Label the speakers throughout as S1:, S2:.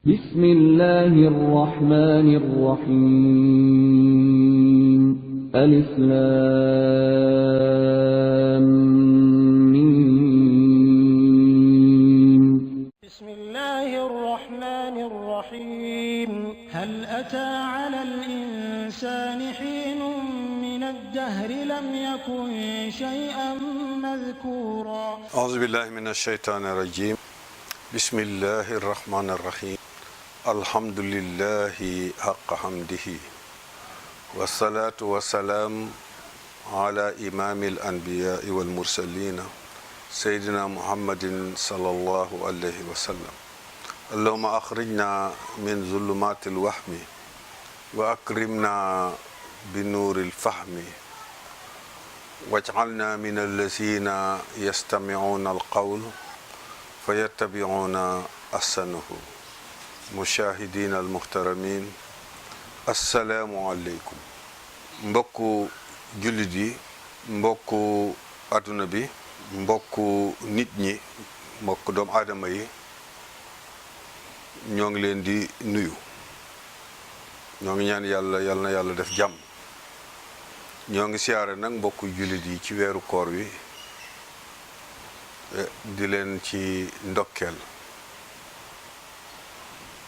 S1: بسم الله الرحمن الرحيم ألف لام ميم.
S2: بسم الله الرحمن الرحيم هل أتى على الإنسان حين من الدهر لم يكن شيئا مذكورا
S3: أعوذ بالله من الشيطان الرجيم بسم الله الرحمن الرحيم الحمد لله حق حمده والصلاة والسلام على إمام الأنبياء والمرسلين سيدنا محمد صلى الله عليه وسلم اللهم أخرجنا من ظلمات الوهم وأكرمنا بنور الفهم واجعلنا من الذين يستمعون القول فيتبعون أحسنه مشاهدين المحترمين السلام عليكم mbokku jullit yi mbokku adduna bi mbokku nit ñi mbokku doomu aadama yi ñoo ngi leen di nuyu ñoo ngi ñaan yàlla yal na yàlla def jàmm ñoo ngi siyaare nag mbokku jullit yi ci weeru koor wi di leen ci ndokkeel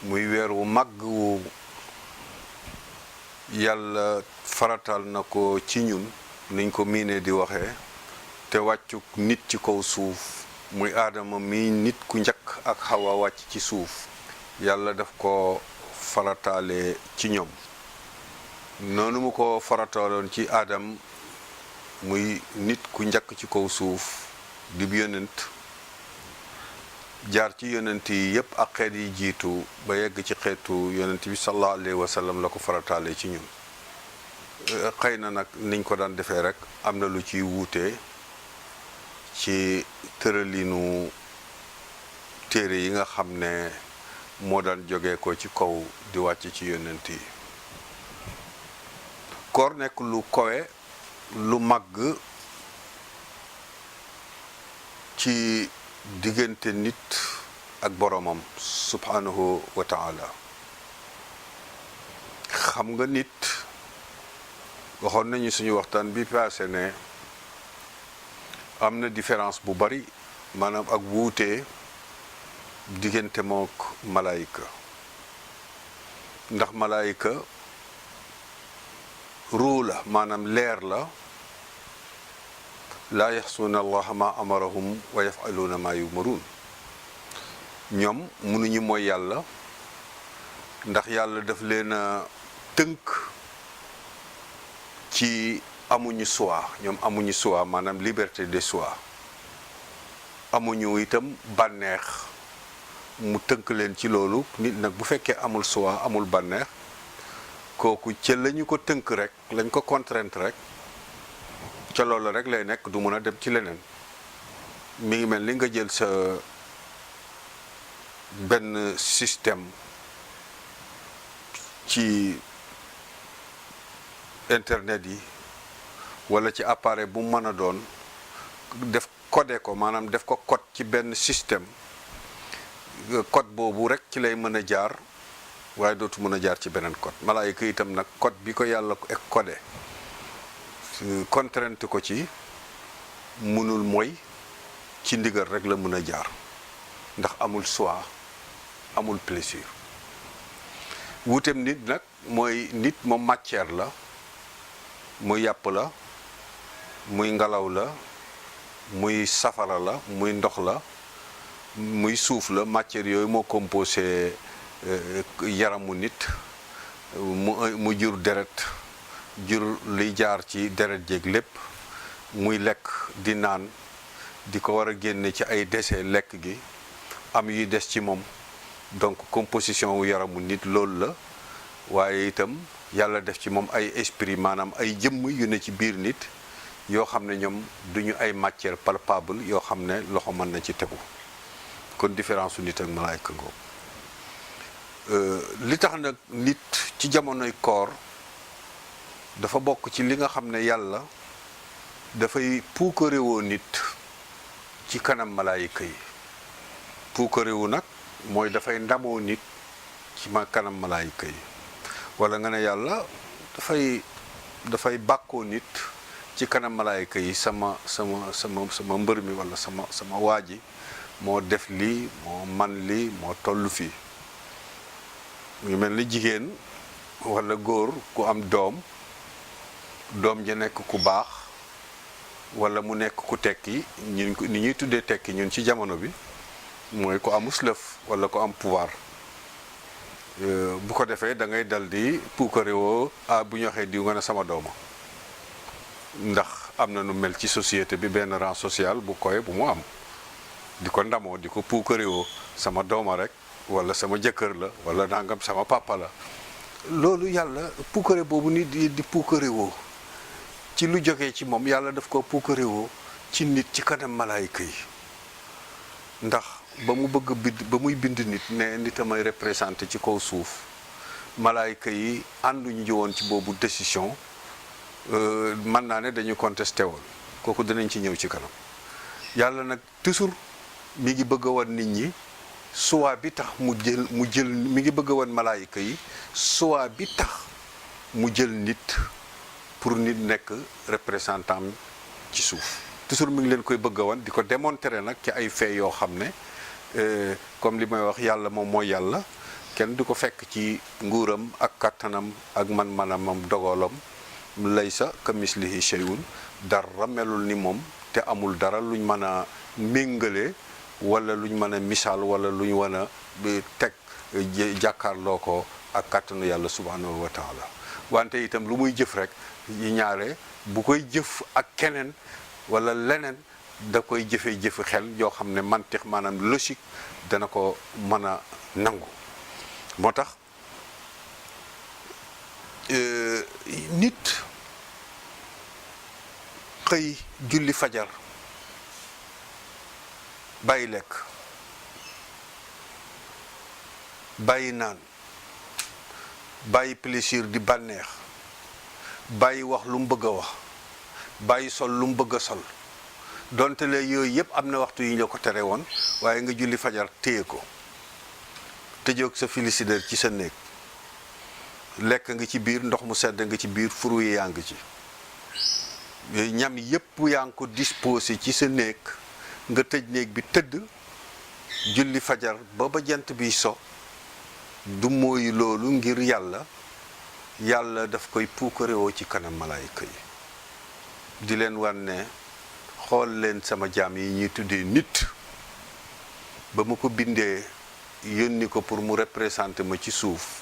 S3: muy weer wu màgg wu yàlla faratal na ko ci ñun niñ ko miinee di waxee te wàccuk nit ci kaw suuf muy aadama mi nit ku njëkk ak Hawa wàcc ci suuf yàlla daf ko farataale ci ñoom noonu mu ko farataaloon ci aadam muy nit ku njëkk ci kaw suuf di yonent jaar ci yonent yi yépp ak xeet yi jiitu ba yegg ci xeetu yonent bi sallallahu alayhi wa sallam la ko farataale ci ñun xëy na nag niñ ko daan defee rek am na lu ciy wuute ci tëralinu téere yi nga xam ne moo daan jóge ko ci kaw di wàcc ci yonent yi koor nekk lu kowe lu màgg ci diggante nit ak boromam subhanahu wa ta'ala xam nga nit waxoon nañu suñu waxtaan bi passé ne am na différence bu bari maanaam ak wuute diggante mook malaayika ndax malaayika ruu la maanaam leer la laa yaxsuuna allaha ma amarahum wa yafaluuna ma yumaruun ñoom mënuñu mooy yàlla ndax yàlla daf leen a tënk ci amuñu choix ñoom amuñu choix maanaam liberté de choix amuñu itam bànneex mu tënk leen ci loolu nit nag bu fekkee amul choix amul bànneex kooku ca lañu ko tënk rek lañ ko contrainte rek ca loolu rek lay nekk du mën a dem ci leneen mi ngi mel ni nga jël sa benn système ci internet yi walla ci appareil bu mën a doon def codé ko maanaam def ko code ci benn système code boobu rek ci lay mën a jaar waaye dootu mën a jaar ci beneen code malaayika itam nag code bi ko yàlla codé contrainte ko ci mënul mooy ci ndigal rek la mën a jaar ndax amul choix amul plaisir wuuteem nit nag mooy nit moom matière la muy yàpp la muy ngelaw la muy safara la muy ndox la muy suuf la matière yooyu moo composé yaramu nit mu jur deret jur liy jaar ci deret jéeg lépp muy lekk di naan di ko war a génne ci ay déchets lekk gi am yuy des ci moom donc composition wu yaramu nit loolu la waaye itam yàlla def ci moom ay esprit maanaam ay jëmm yu ne ci biir nit yoo xam ne ñoom duñu ay matière palpable yoo xam ne loxo mën na ci tegu kon différence su nit ak malaayka ngoogu li tax nag nit ci jamonoy koor dafa bokk ci li nga xam ne yàlla dafay puukarewoo nit ci kanam malaayika yi puukarewu nag mooy dafay ndamoo nit ci kanam malaayika yi wala nga ne yàlla dafay bàkkoo nit ci kanam malaayika yi sama mbër mi wala sama waa ji moo def lii moo man lii moo toll fii mu ngi mel ni jigéen wala góor ku am doom ji nekk ku baax wala mu nekk ku tekki ni ñuy tuddee tekki ñun ci jamono bi mooy ku amus lëf wala ku am pouvoir bu ko defee da ngay dal di puukarewoo bu ñu waxee diw nga ne sama dooma ndax am na nu mel ci société bi benn rang social bu koy bu mu am di ko ndamoo di ko puukarewoo sama dooma rek wala sama jëkkër la wala nangam sama papa la loolu yàlla puukare boobu nit di puukarewoo ci lu jógee ci moom yàlla daf ko puukarewoo ci nit ci kanam malaayika yi ndax ba muy bind nit ne nit a may représenté ci kaw suuf malaayika yi ànduñu ji woon ci boobu décision mën naa ne dañu contesté woon kooku dinañ ci ñëw ci kanam yàlla nag toujours mi ngi bëgg a wan nit ñi suwaa bi tax mu jël mi ngi bëgg a wan malaayika yi suwaa bi tax mu jël nit pour nit nekk représentant ci suuf toujours mi ngi leen koy bëgg a wan di ko démontrer nag ci ay fait yoo xam ne comme li may wax yàlla moom mooy yàlla kenn du ko fekk ci nguuram ak kattanam ak man-manamam dogalam laysa ka mislihi shay'un dara melul ni moom te amul dara luñ mën a méngale wala luñ mën a misaal wala luñ mën a teg jàkkaarloo ko ak kàttanu yàlla subhanahu wa taala wante itam lu muy jëf rek yi ñaare bu koy jëf ak keneen wala leneen da koy jëfe xel yoo xam ne mantiq maanaam logique dana ko mën a nangu moo tax nit xëy julli fajar bàyyi lekk bàyyi naan bàyyi plaisir di bànneex bàyyi wax lu mu bëgg a wax bàyyi sol lu mu bëgg a sol donte le yooyu yëpp am na waxtu yi ñu la ko tere woon waaye nga julli fajar téye ko tëjoog sa frigidaire ci sa néeg lekk nga ci biir ndox mu sedd nga ci biir fruit yaa ngi ci ñam yëpp yaa ngi ko disposé ci sa néeg nga tëj néeg bi tëdd julli fajar ba jant bi so du mooy loolu ngir yàlla daf koy puukarewoo ci kanam malaayika yi di leen wan ne xool leen sama jaam yi ñuy tuddee nit ba mu ko bindee yónni ko pour mu représenter ma ci suuf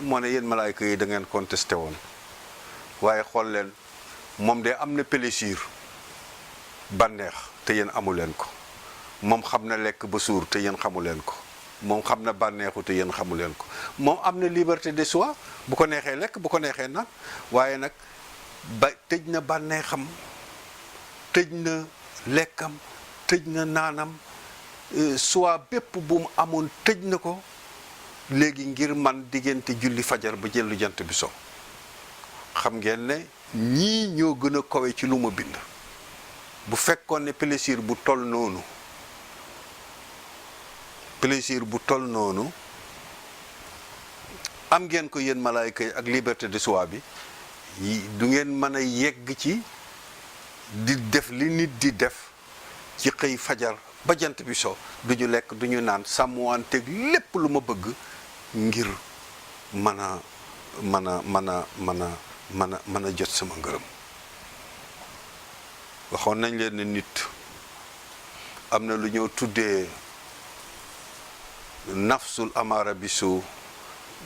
S3: moo ne yéen malaayika yi da ngeen contesté woon waaye xool leen moom de am na plaisir bànneex te yéen amu leen ko moom xam na lekk ba suur te yéen xamu leen ko moom xam na bànneexu te yéen xamu leen ko moom am na liberté de choix bu ko neexee lekk bu ko neexee naan waaye nag tëj na bànneexam tëj na lekkam tëj na naanam choix bépp bu mu amoon tëj na ko léegi ngir man diggante julli fajar ba jëllu jant bi so xam ngeen ne ñii ñoo gën a kawe ci lu ma bind bu fekkoon ne plaisir bu toll noonu am ngeen ko yéen malaayka yi ak liberté de choix bi du ngeen mën a yegg ci di def li nit di def ci xëy fajar ba jant bi so duñu lekk duñu naan sàmmanteeg lépp lu ma bëgg ngir mën a jot sama ngërëm waxoon nañ leen ne nit am na lu ñoo tuddee nafsul amaara bisu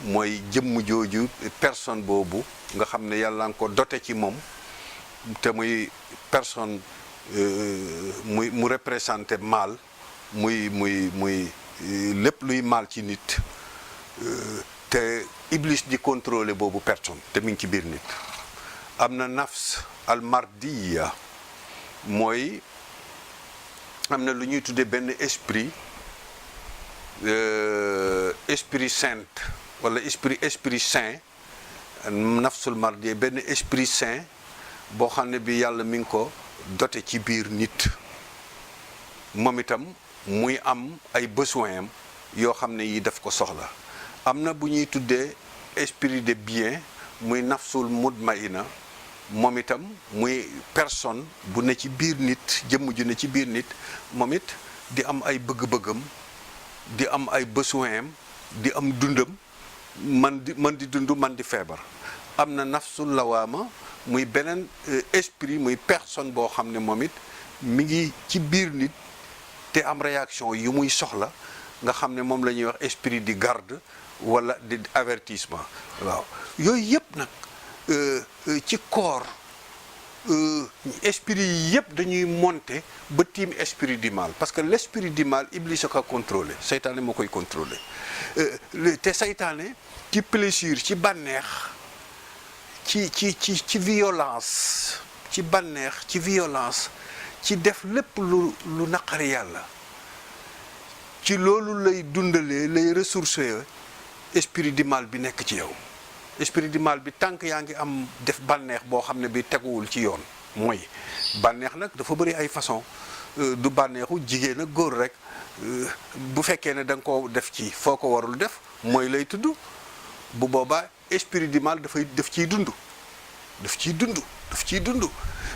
S3: mooy jëmm jooju personne boobu nga xam ne yàlla nga ko dote ci moom te muy personne mu représenté mal muy lépp luy mal ci nit te iblis di contrôler boobu personne te mi ngi ci biir nit am na nafs almardiya mooy am na lu ñuy tuddee benn esprit saint wala esprit saint nafsul mardiya benn esprit saint boo xam ne bi yàlla mi ngi ko dote ci biir nit moom itam muy am ay besoin am yoo xam ne yi daf ko soxla am na bu ñuy tuddee esprit de bien muy nafsul mutmaina moom itam muy personne bu ne ci biir nit, jëmm ju ne ci biir nit, moom it di am ay bëgg-bëggam, di am ay besoin am, di am dundam, man di dund, man di feebar. am na nafsul lawaama muy beneen esprit muy personne boo xam ne moom it mi ngi ci biir nit te am réaction yu muy soxla, nga xam ne moom la ñuy wax esprit di garde wala di avertissement. waaw yooyu yëpp nag ci corps esprit yi yëpp dañuy monter ba tiim esprit du mal, parce que l'esprit du mal Iblis a ko contrôlé, seytaane moo koy contrôlé. te seytaane ci plaisir, ci bànneex, ci violence, ci bànneex, ci violence, ci def lépp lu naqari yàlla, ci loolu lay dundalee, lay ressourcer esprit du mal bi nekk ci yow. esprit du mal bi tànk yaa ngi am def bànneex boo xam ne bi teguwul ci yoon. mooy bànneex nag dafa bëri ay façon, du bànneexu jigéen ak góor rek. bu fekkee ne da nga ko def ci foo ko warul def mooy lay tudd, bu boobaa esprit du mal daf ciy dund, daf ciy dund.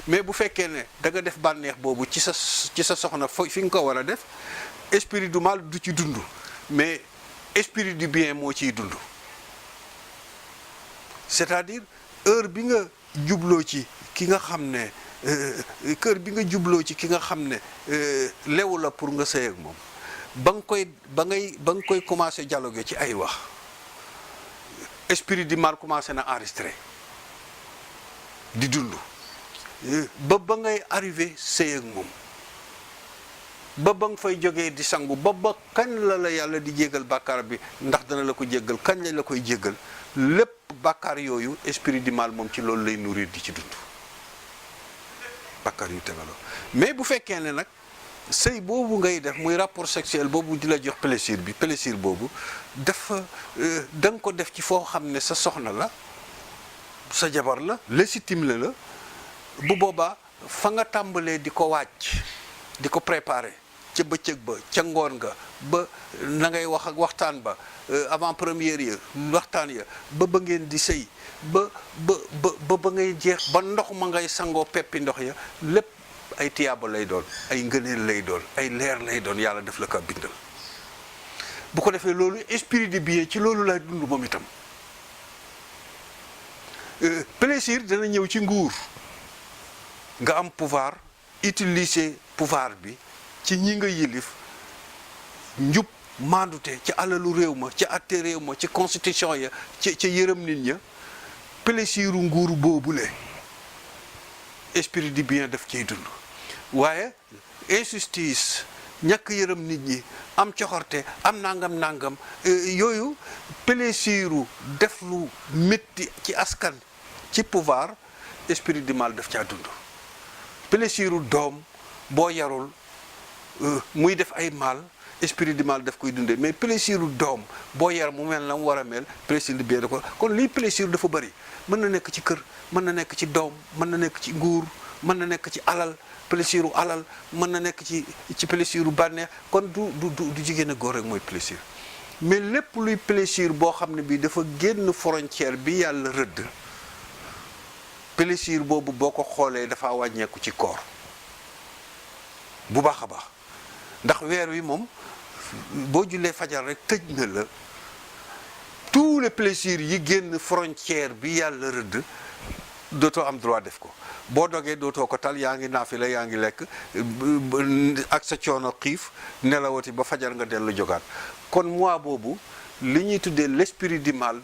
S3: mais bu fekkee ne da nga def bànneex boobu ci sa soxna fi nga ko war a def, esprit du mal du ci dund, mais esprit du bien moo ciy dund. c'est-à-dire heure bi nga jubloo ci ki nga xam ne kër bi nga jubloo ci ki nga xam ne lewu la pour nga sëy ak moom, ba nga koy commencé dialoguer ci ay wax, esprit du mal commencé na enregistrer di dund ba ngay arrivé sëy ak moom, ba nga fay jógee di sangu, ba kañ la yàlla di jéggal bàkkaar bi, ndax dana la ko jéggal, kañ la koy jéggal, lépp bàkkaar yooyu esprit du mal moom ci loolu lay nourrir di ci dund, bàkkaar yu tegaloo. mais bu fekkee ne nag sëy boobu ngay def muy rapport sexuel boobu di la jox plaisir boobu dafa da nga ko def ci foo xam ne sa soxna la, sa jabar la, légitime la, bu boobaa fa nga tàmbalee di ko wàcc, di ko préparer ca bëccëg ba, ca ngoon nga, ba na ngay wax ak waxtaan ba, avant première ya waxtaan ya, ba ngeen di sëy, ba ngay jeex, ba ndox ma ngay sangoo peppi ndox ya, lépp ay tiyaaba lay doon, ay ngëneel lay doon, ay leer lay doon, yàlla def la ko bindal. bu ko defee loolu esprit de bien ci loolu lay dund moom itam. plaisir dana ñëw ci nguur, nga am pouvoir, utiliser pouvoir bi ci ñi nga yilif, njub maandute ci alalu réew ma, ci atte réew ma, ci constitution ya, ci yërëm nit ña, plaisiru nguur boobule esprit du bien daf ciy dund. waaye injustice, ñàkk yërëm nit ñi, am coxorte, am nangam yooyu plaisiru def lu métti ci askan, ci pouvoir, esprit du mal daf caa dund. plaisiru doom boo yarul muy def ay mal, esprit du mal daf koy dundee. mais plaisiru doom boo yar mu mel na mu war a mel, plaisir du bien da ko. kon lii plaisir dafa bëri, mën na nekk ci kër, mën na nekk ci doom, mën na nekk ci nguur, mën na nekk ci alal, plaisiru alal, mën na nekk ci plaisiru bànneex. kon du jigéen a góor rek mooy plaisir, mais lépp luy plaisir boo xam ne bii dafa génn frontière bi yàlla rëdd, plaisir boobu boo ko xoolee dafa wàññeeku ci koor bu baax a baax. ndax weer wi moom boo jullee fajar rek tëj na la tous les plaisirs yi génn frontière bi yàlla rëdd, dootoo am droit def ko. boo dogee dootoo ko tal, yaa ngi naafila, yaa ngi lekk ak sa coono xiif, nelawati ba fajar nga dellu jogaat. kon mois boobu li ñuy tuddee l'esprit du mal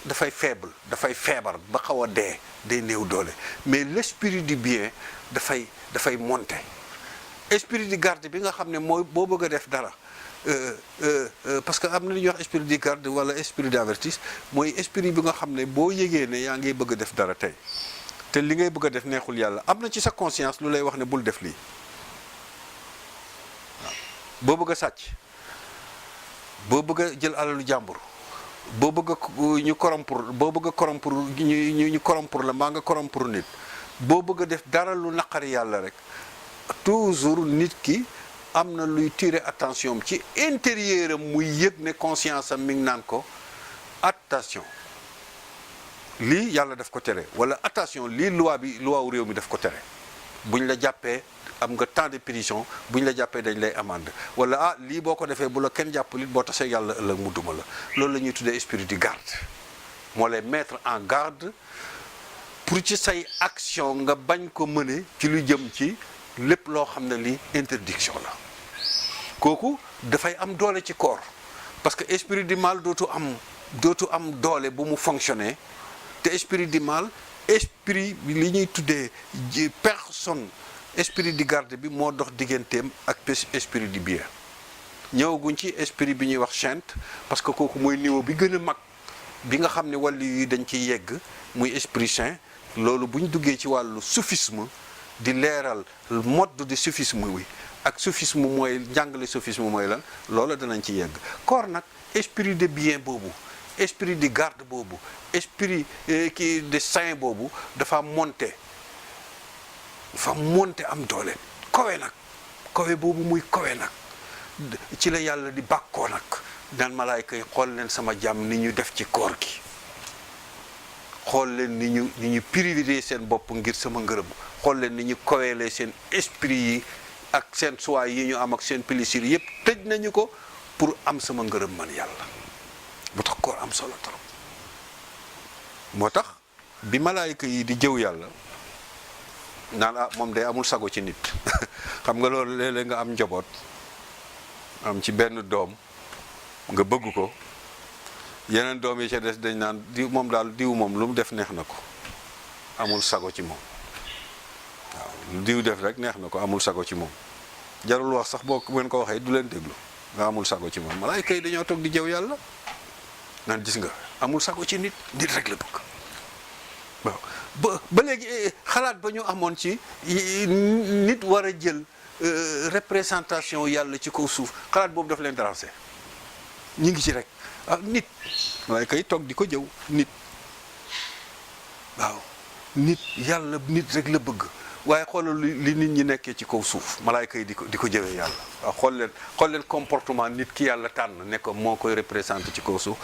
S3: dafay faible, dafay feebar ba xaw a day néew doole. mais l'esprit du bien dafay monter. esprit de garde bi nga xam ne mooy boo bëgg a def dara, parce que am na lu ñuy wax esprit de garde wala esprit d'avertissement, mooy esprit bi nga xam ne boo yëgee ne yaa ngi bëgg a def dara tey, te li ngay bëgg a def neexul yàlla, am na ci sa conscience lu lay wax ne bul def lii. boo bëgg a sàcc, boo bëgg a jël alalu jàmbur, boo bëgg a ñu corrompre, boo bëgg a corrompre ñu corrompre la, maa nga corrompre nit, boo bëgg a def dara lu naqari yàlla rek, toujours nit ki am na luy tirer attention ci intérieur am, muy yëg ne conscience am mi ngi naan ko attention lii yàlla daf ko tere wala attention lii loi wu réew mi daf ko tere buñ la jàppee am nga temps de prison buñ la jàppee dañ lay amende wala lii boo ko defee bu la kenn jàppalit boo tasee yàlla ëllëg mu duma la loolu la ñuy tuddee esprit de garde moo lay mettre en garde pour ci say action nga bañ ko mëne ci lu jëm ci lépp loo xam ne lii interdiction la kooku dafay am doole ci corps parce que esprit du mal dootu am doole bu mu fonctionner te esprit du mal esprit li ñuy tuddee personne esprit di garde bi moo dox digganteem ak esprit du bien ñëwaguñ ci esprit bi ñuy wax saint parce que kooku mooy niveau bi gën a mag bi nga xam ne wàllu yi dañ ciy yegg muy esprit saint loolu bu ñu duggee ci wàllu soufisme di leeral mode de soufisme wi ak soufisme mooy njàngale soufisme mooy lan loolu danañ ci yegg koor nag esprit de bien boobu esprit de garde boobu esprit kii de saint boobu dafa monter am doole kawe boobu muy kawe nag ci la yàlla di bàkkoo nag naan malaayka yi xool leen sama jàmm ni ñu def ci koor gi xool leen ni ñu privilégié seen bopp ngir sama ngërëm xool leen ni ñu kaweelee seen esprit yi ak seen choix yi ñu am ak seen plaisir yëpp tëj nañu ko pour am sama ngërëm man yàlla moo tax koor am solo trop moo tax bi malaayka yi di jëw yàlla naan moom day amul sago ci nit xam nga loolu léeg-léeg nga am njaboot am ci benn doom nga bëgg ko yeneen doom yi ca des dañ naan diw moom lu mu def neex na ko amul sago ci moom waaw diw def rek neex na ko amul sago ci moom jarul wax sax boo ngeen ko waxee du leen déglu nga amul sago ci moom malaayka yi dañoo toog di jëw yàlla naan gis nga amul sago ci nit rek la bëgg waaw ba léegi xalaat ba ñu amoon ci nit war a jël représentation yàlla ci kaw suuf xalaat boobu daf leen déranger ñu ngi ci rek nit malaayka yi toog di ko jëw nit waaw nit yàlla nit rek la bëgg waaye xoolal li nit ñi nekkee ci kaw suuf malaayka yi di ko jëwee yàlla waaw xool leen comportement nit ki yàlla tànn ne ko moo koy représenté ci kaw suuf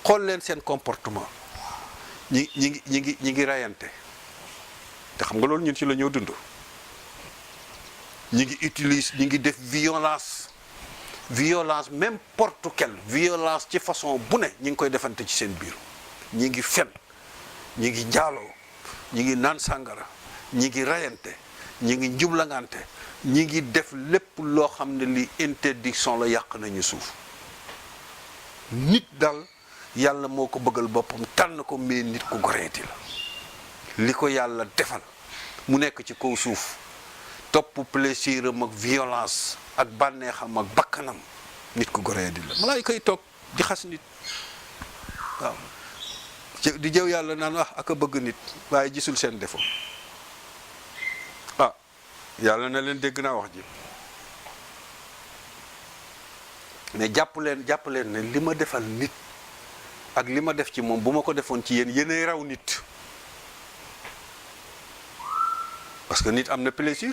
S3: xool leen seen comportement ñi ngi rayante te xam nga loolu ñun ci la ñëw dund ñi ngi def violence n'importe quelle violence ci façon bu ne ñi ngi koy defante ci seen biir ñi ngi fen ñi ngi njaaloo ñi ngi naan sàngara ñi ngi rayante ñi ngi njublangante ñi ngi def lépp loo xam ne li interdiction la yàq nañu suuf nit daal yàlla moo ko bëggal boppam tànn ko mais nit ku goreeti la li ko yàlla defal mu nekk ci kaw suuf topp plaisir am ak violence ak bànneexam ak bakkanam nit ku goreeti la malaayka yi toog di xas nit waaw di jëw yàlla naan ak a bëgg nit waaye gisul seen défaut yàlla na leen dégg naa wax ji mais jàpp leen ne li ma defal nit ak li ma def ci moom bu ma ko defoon ci yéenay raw nit parce que nit am na plaisir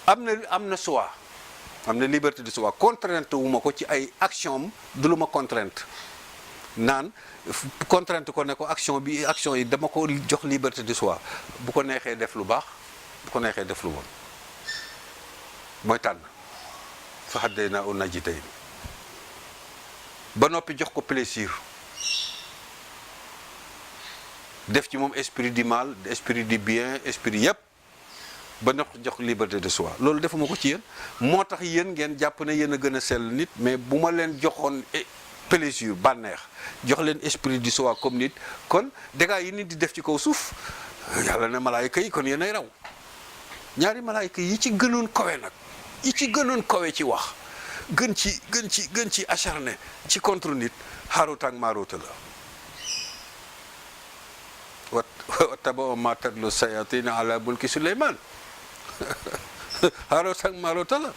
S3: am na choix am na liberté de choix contrainte wu ma ko ci ay action du lu ma contrainte naan contrainte ko ne ko action yi dama ko jox liberté de choix bu ko neexee def lu baax bu ko neexee def lu bon mooy tànn fa hadaynaahu najdayn ba noppi jox ko plaisir def ci moom esprit du mal esprit du bien esprit yépp ba noppi jox liberté de choix loolu defuma ko ci yéen moo tax yéen ngeen jàpp ne yéen a gën a sell nit mais bu ma leen joxoon plaisir bànneex jox leen esprit du choix comme nit kon dégâts yi nit di def ci kaw suuf yàlla ne malaayka yi kon yéen ay raw ñaari malaayka yi ci gënoon kawe nag yi ci gënoon kawe ci wax gën ci acharné ci contre nit Haaruut ak Maaruut la wattaba'u maa tatlu sayaatiin ala mulki Suleymaan Haaruut ak Maaruut la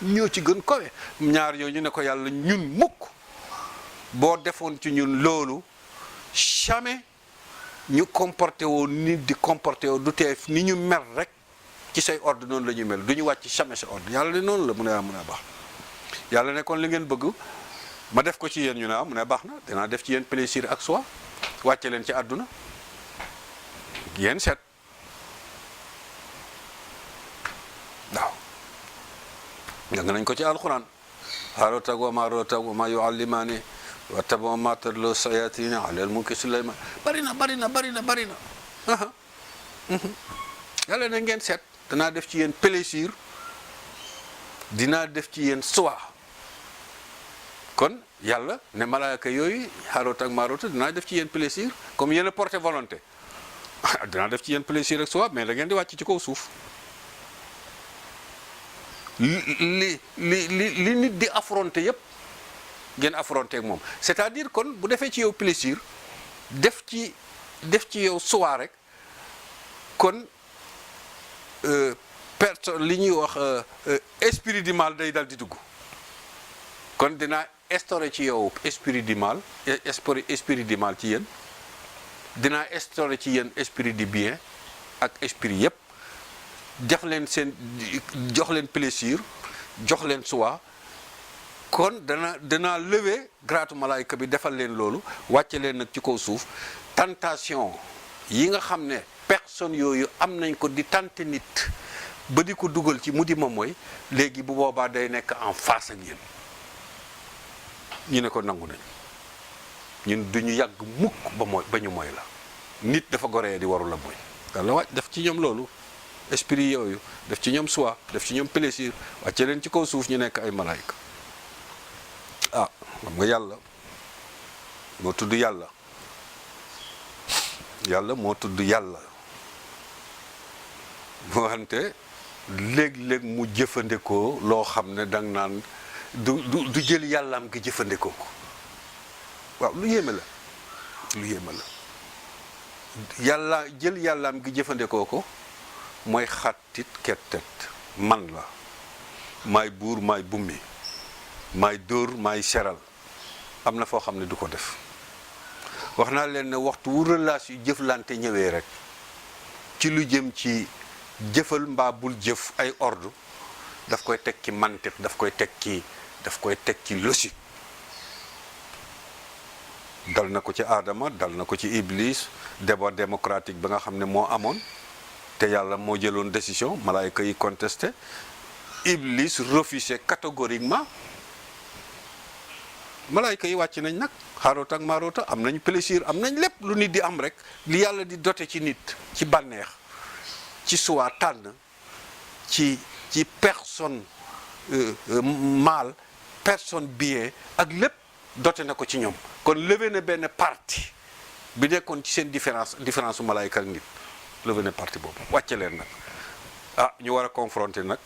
S3: ñoo ci gën kawe ñaar yooyu ne ko yàlla ñun mukk boo defoon ci ñun loolu jamais ñu comporté woo nit di comporté woo du teef ni ñu mel rek ci say ordre noonu la ñuy mel du ñu wàcc jamais sa ordre yàlla ne noonu la mun a baax yàlla ne kon li ngeen bëgg ma def ko ci yéen ñu ne mu ne baax na dinaa def ci yéen plaisir ak soi wàcce leen ci àdduna yéen seet waaw jàng nañ ko ci alquran Haaruuta wa Maaruuta wa maa yuallimaani wattaba'u maa tatlu shayaatiini alal mulki Suleymaan bari na yàlla na ngeen seet danaa def ci yéen plaisir dinaa def ci yéen soi kon yàlla ne malaaka yooyu Haaruuta ak Maaruuta dinaa def ci yéen plaisir comme yéen a porté volonté dinaa def ci yéen plaisir ak soi mais da ngeen di wàcc ci kaw suuf li nit di affronter yépp ngeen affronter ak moom c'est-à-dire kon bu defee ci yow plaisir def ci yow soi rek kon personne li ñuy wax esprit du mal day dal di dugg kon dinaa instaurer ci yow esprit du mal ci yéen dinaa instaurer ci yéen esprit du bien ak esprit yépp jox leen plaisir jox leen soi kon danaa lever gratu malaayka bi defal leen loolu wàcce leen nag ci kaw suuf tentation yi nga xam ne personne yooyu am nañ ko di tenter nit ba di ko dugal ci mu di ma mooy léegi bu boobaa day nekk en face ak yéen ñu ne ko nangu nañ ñun duñu yàgg mukk ba ñu mooy la nit dafa goree di warul la mooy walla wàcc def ci ñoom loolu esprit yooyu def ci ñoom soi def ci ñoom plaisir wàcce leen ci kaw suuf ñu nekk ay malaayka ah xam nga yàlla moo tudd yàlla moo tudd yàlla moo wante léeg-léeg mu jëfandikoo loo xam ne danga naan du jël yàllaam gi jëfandikoo ko waaw lu yéeme la yàlla jël yàllaam gi jëfandikoo ko mooy xattit kettet man la maay buur maay bummi maay dóor maay seral am na foo xam ne du ko def wax naa leen ne waxtu wu relation yu jëflante ñëwee rek ci lu jëm ci jëfal mbaa bul jëf ay ordre daf koy teg ci mantiq daf koy teg ci logique dal na ko ci Aadama dal na ko ci Iblis débat démocratique ba nga xam ne moo amoon te yàlla moo jëloon décision malaayka yi contesté Iblis refusé catégoriquement malaayka yi wàcc nañ nag Haaruuta ak Maaruuta am nañ plaisir am nañ lépp lu nit di am rek li yàlla di doté ci nit ci bànneex ci soi tànn ci personne mal personne bien ak lépp doté na ko ci ñoom kon levé na benn partie bi nekkoon ci seen différence su malaayka ak nit levé na partie boobu wàcce leen nag ñu war a confronter nag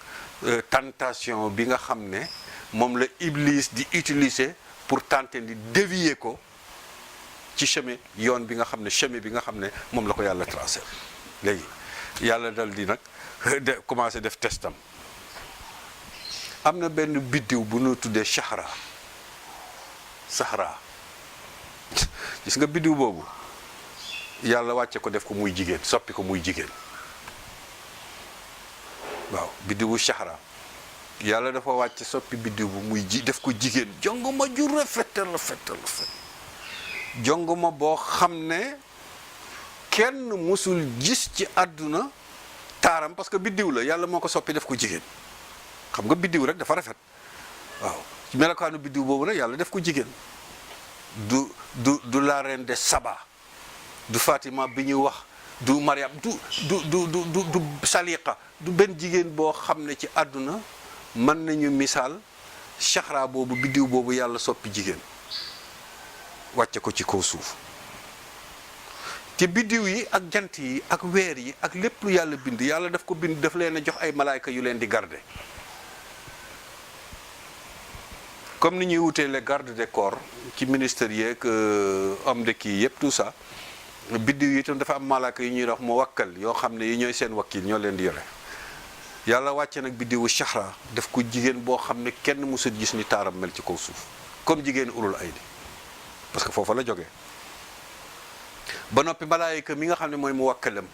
S3: tentation bi nga xam ne moom la Iblis di utiliser pour tenter di dévier ko ci yoon bi nga xam ne moom la ko yàlla tracé léegi yàlla dal di nag commencé def testam am na benn biddiw bu ñu tuddee Sahara gis nga biddiw boobu yàlla wàcce ko def ko muy jigéen soppi ko muy jigéen waaw biddiwu Sahara yàlla dafa wàcce soppi biddiw bu muy def ko jigéen jongoma ju rafet jongoma boo xam ne kenn musul gis ci àdduna taaram parce que biddiw la yàlla moo ko soppi def ko jigéen xam nga biddiw rek dafa rafet waaw melokaanu biddiw boobu nag yàlla def ko jigéen du la reine de Saba du Fatima bi ñuy wax du Mariam du Saliqa du benn jigéen boo xam ne ci àdduna mën nañu misaal Sahara boobu biddiw boobu yàlla soppi jigéen wàcce ko ci kaw suuf te biddiw yi ak jant yi ak weer yi ak lépp lu yàlla bind yàlla daf ko bind daf leen a jox ay malaayka yu leen di garder comme ni ñuy wutee les gardes des corps ci ministère yeeg homme de kii yëpp tout ça biddiw yi itam dafa am malaayka yu ñuy wax mu wakkal yoo xam ne yi ñooy seen wakkil ñoo leen di yore yàlla wàcce nag biddiwu Sahara def ko jigéen boo xam ne kenn mësul gis ni taaram mel ci kaw suuf comme jigéen ulul ay di parce que foofa la jógee ba noppi malaayka mi nga xam ne mooy mu wakkalam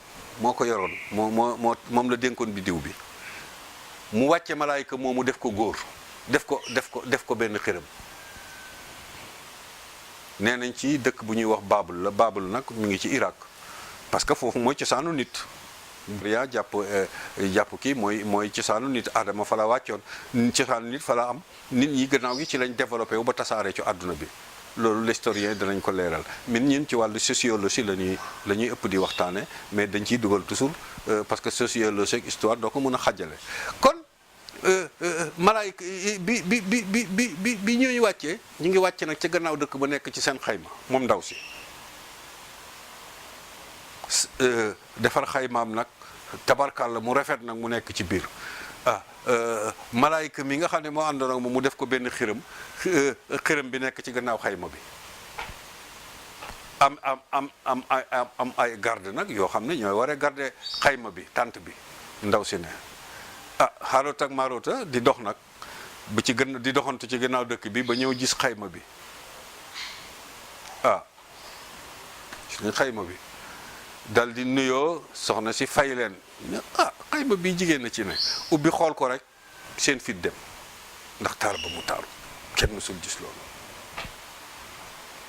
S3: moo ko yoroon moom la dénkoon biddiw bi mu wàcce malaayka moomu def ko góor def ko benn xërëm nee nañ ci dëkk bu ñuy wax Babel la. Babel nag mu ngi ci Irak parce que foofu mooy cosaanu nit. yaa jàpp kii mooy cosaanu nit. Adama fa la wàccoon cosaanu nit fa la am nit ñi gannaaw gi ci lañ développé wu ba tasaaree ci àdduna bi. loolu l'historien danañ ko leeral ñun ci wàllu sociologie la ñuy ëpp di waxtaane mais dañ ciy dugal toujours parce que sociologie ak histoire doo ko mën a xàjjale. kon malaayika bi ñuy wàccee ñu ngi wàcce nag ca gannaaw dëkk ba nekk ci seen xayma moom ndaw si defar xaymaam nag tabarkàlla mu rafet nag mu nekk ci biir malaayika mi nga xam ne moo àndoon ak moom mu def ko benn xiram bi nekk ci gannaaw xayma bi am ay garde nag yoo xam ne ñooy waree garde xayma bi tànt bi. ndaw si ne Haaroot ak Maaroota di dox nag di doxantu ci gannaaw dëkk bi ba ñëw gis xayma bi suñu xayma bi dal di nuyoo soxna si fay leen xayma bi jigéen na ci ne ubbi xool ko rek seen fit dem ndax taar ba mu taaru kenn mësul gis loolu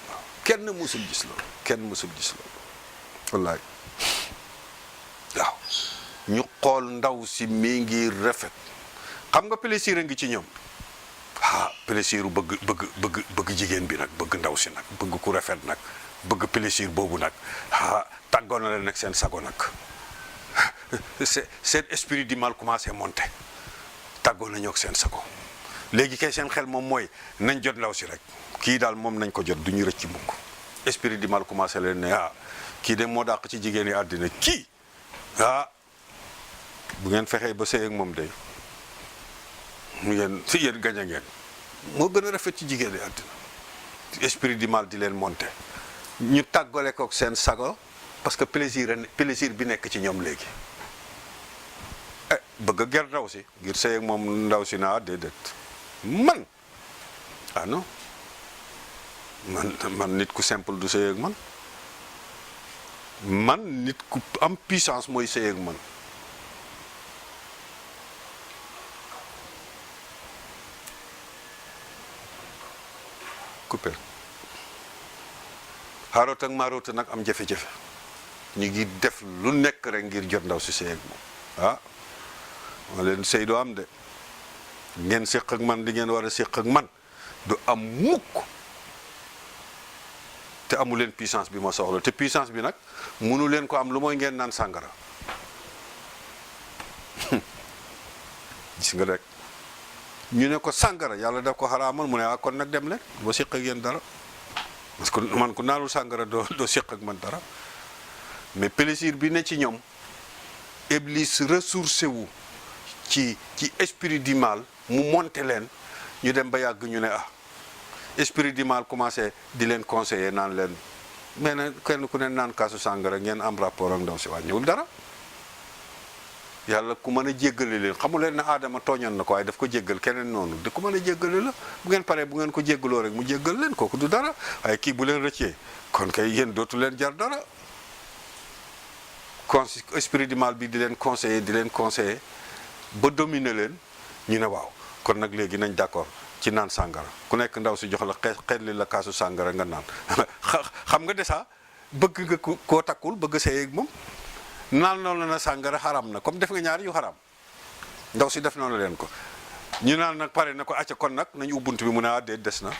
S3: waaw kenn mësul gis loolu wallaay waaw ñu xool ndaw si mi ngi rafet xam nga plaisir a ngi ci ñoom plaisir u bëgg jigéen bi nag bëgg ndaw si nag bëgg ku rafet nag bëgg plaisir boobu nag tàggoon na leen nag seen sago nag seen esprit du mal commencé monter tàggoon nañoo ak seen sago léegi kay seen xel moom mooy nañ jot ndaw si rek kii daal moom nañ ko jot du ñu rëcc mukk esprit du mal commencé leen ne kii de moo dàq ci jigéen yi àddina kii bu ngeen fexee ba sëy ak moom de yéen gañ a ngeen moo gën a rafet ci jigéen yi àddina esprit du mal di leen monter ñu tàggale kook seen sago parce que plaisir bi nekk ci ñoom léegi bëgg a ger ndaw si ngir sëy ak moom ndaw si naa déedéet man non man nit ku simple du sëy ak man nit ku am puissance mooy sëy ak man coupé Haaroot ak Maaroota nag am jafe-jafe ñu ngi def lu nekk rek ngir jot ndaw si sëy ak moom ma leen sëy doo am de ngeen séq ak man di ngeen war a séq ak man du am mukk te amu leen puissance bi ma soxla te puissance bi nag mënu leen ko am lu mooy ngeen naan sàngara gis nga rek ñu ne ko sàngara yàlla daf ko xaraamal mu ne kon nag dem leen boo séq ak yéen dara parce que man ku naanul sàngara doo séq ak man dara mais plaisir bi ne ci ñoom Iblis ressourcé wu ci esprit du mal mu monte leen ñu dem ba yàgg ñu ne esprit du mal commencé di leen conseiller naan leen mais ne kenn ku ne naan kaasu sàngara ngeen am rapport ak ndaw si wàññiwul dara yàlla ku mën a jéggale leen xamu leen ne Aadama tooñoon na ko waaye daf ko jéggal keneen noonu da ku mën a jéggale la bu ngeen paree bu ngeen ko jéggaloo rek mu jéggal leen kooku du dara waaye kii bu leen rëccee kon kay yéen dootu leen jar dara esprit du mal bi di leen conseiller ba dominer leen ñu ne waaw kon nag léegi nañ d'accord ci naan sàngara ku nekk ndaw si jox la xeet li la kaasu sàngara nga naan xam nga déjà bëgg nga koo takkul bëgg sëy ak moom naan noonu na sàngara xaram na comme def nga ñaari yu xaram ndaw si def noonu leen ko ñu naan nag pare na ko acca kon nag nañu ubbuntu bi mu ne déet des na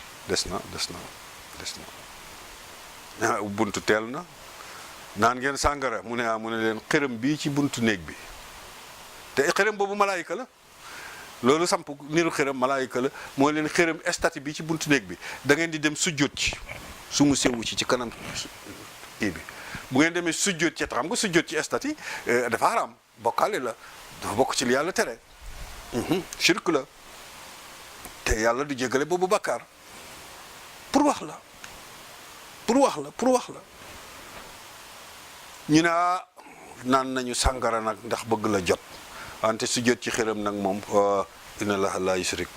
S3: ubbuntu teel na naan ngeen sàngara mu ne leen xërëm bii ci buntu néeg bi te xërëm boobu malaayika la loolu samp niru xërëm malaayika la moo leen xërëm statue bi ci buntu néeg bi da ngeen di dem sujjóot ci su mu sewu ci kanam kii bi bu ngeen demee sujjóot ci xam nga sujjóot ci statue dafa haram bokkaale la dafa bokk ci li yàlla tere shirk la te yàlla du jéggale boobu bakkaar pour wax la ñu ne naan nañu sàngara nag ndax bëgg la jot wante sujjóot ci xërëm nag moom inna allaha la yushrik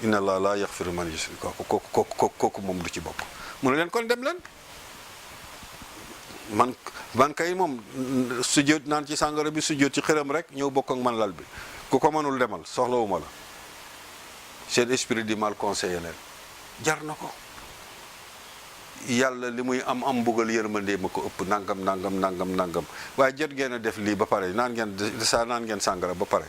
S3: inna allaha la yaghfiru man yushrik kooku moom du ci bokk mu ne leen kon dem leen man kay moom sujjóot naan ci sàngara bi sujjóot ci xërëm rek ñëw bokk ak man lal bi ku ko mënul demal soxlawuma la seen esprit du mal conseiller leen jar na ko yàlla li muy am mbugal yërmande ma ko ëpp nangam waaye jot ngeen a def lii ba pare naan ngeen sàngara ba pare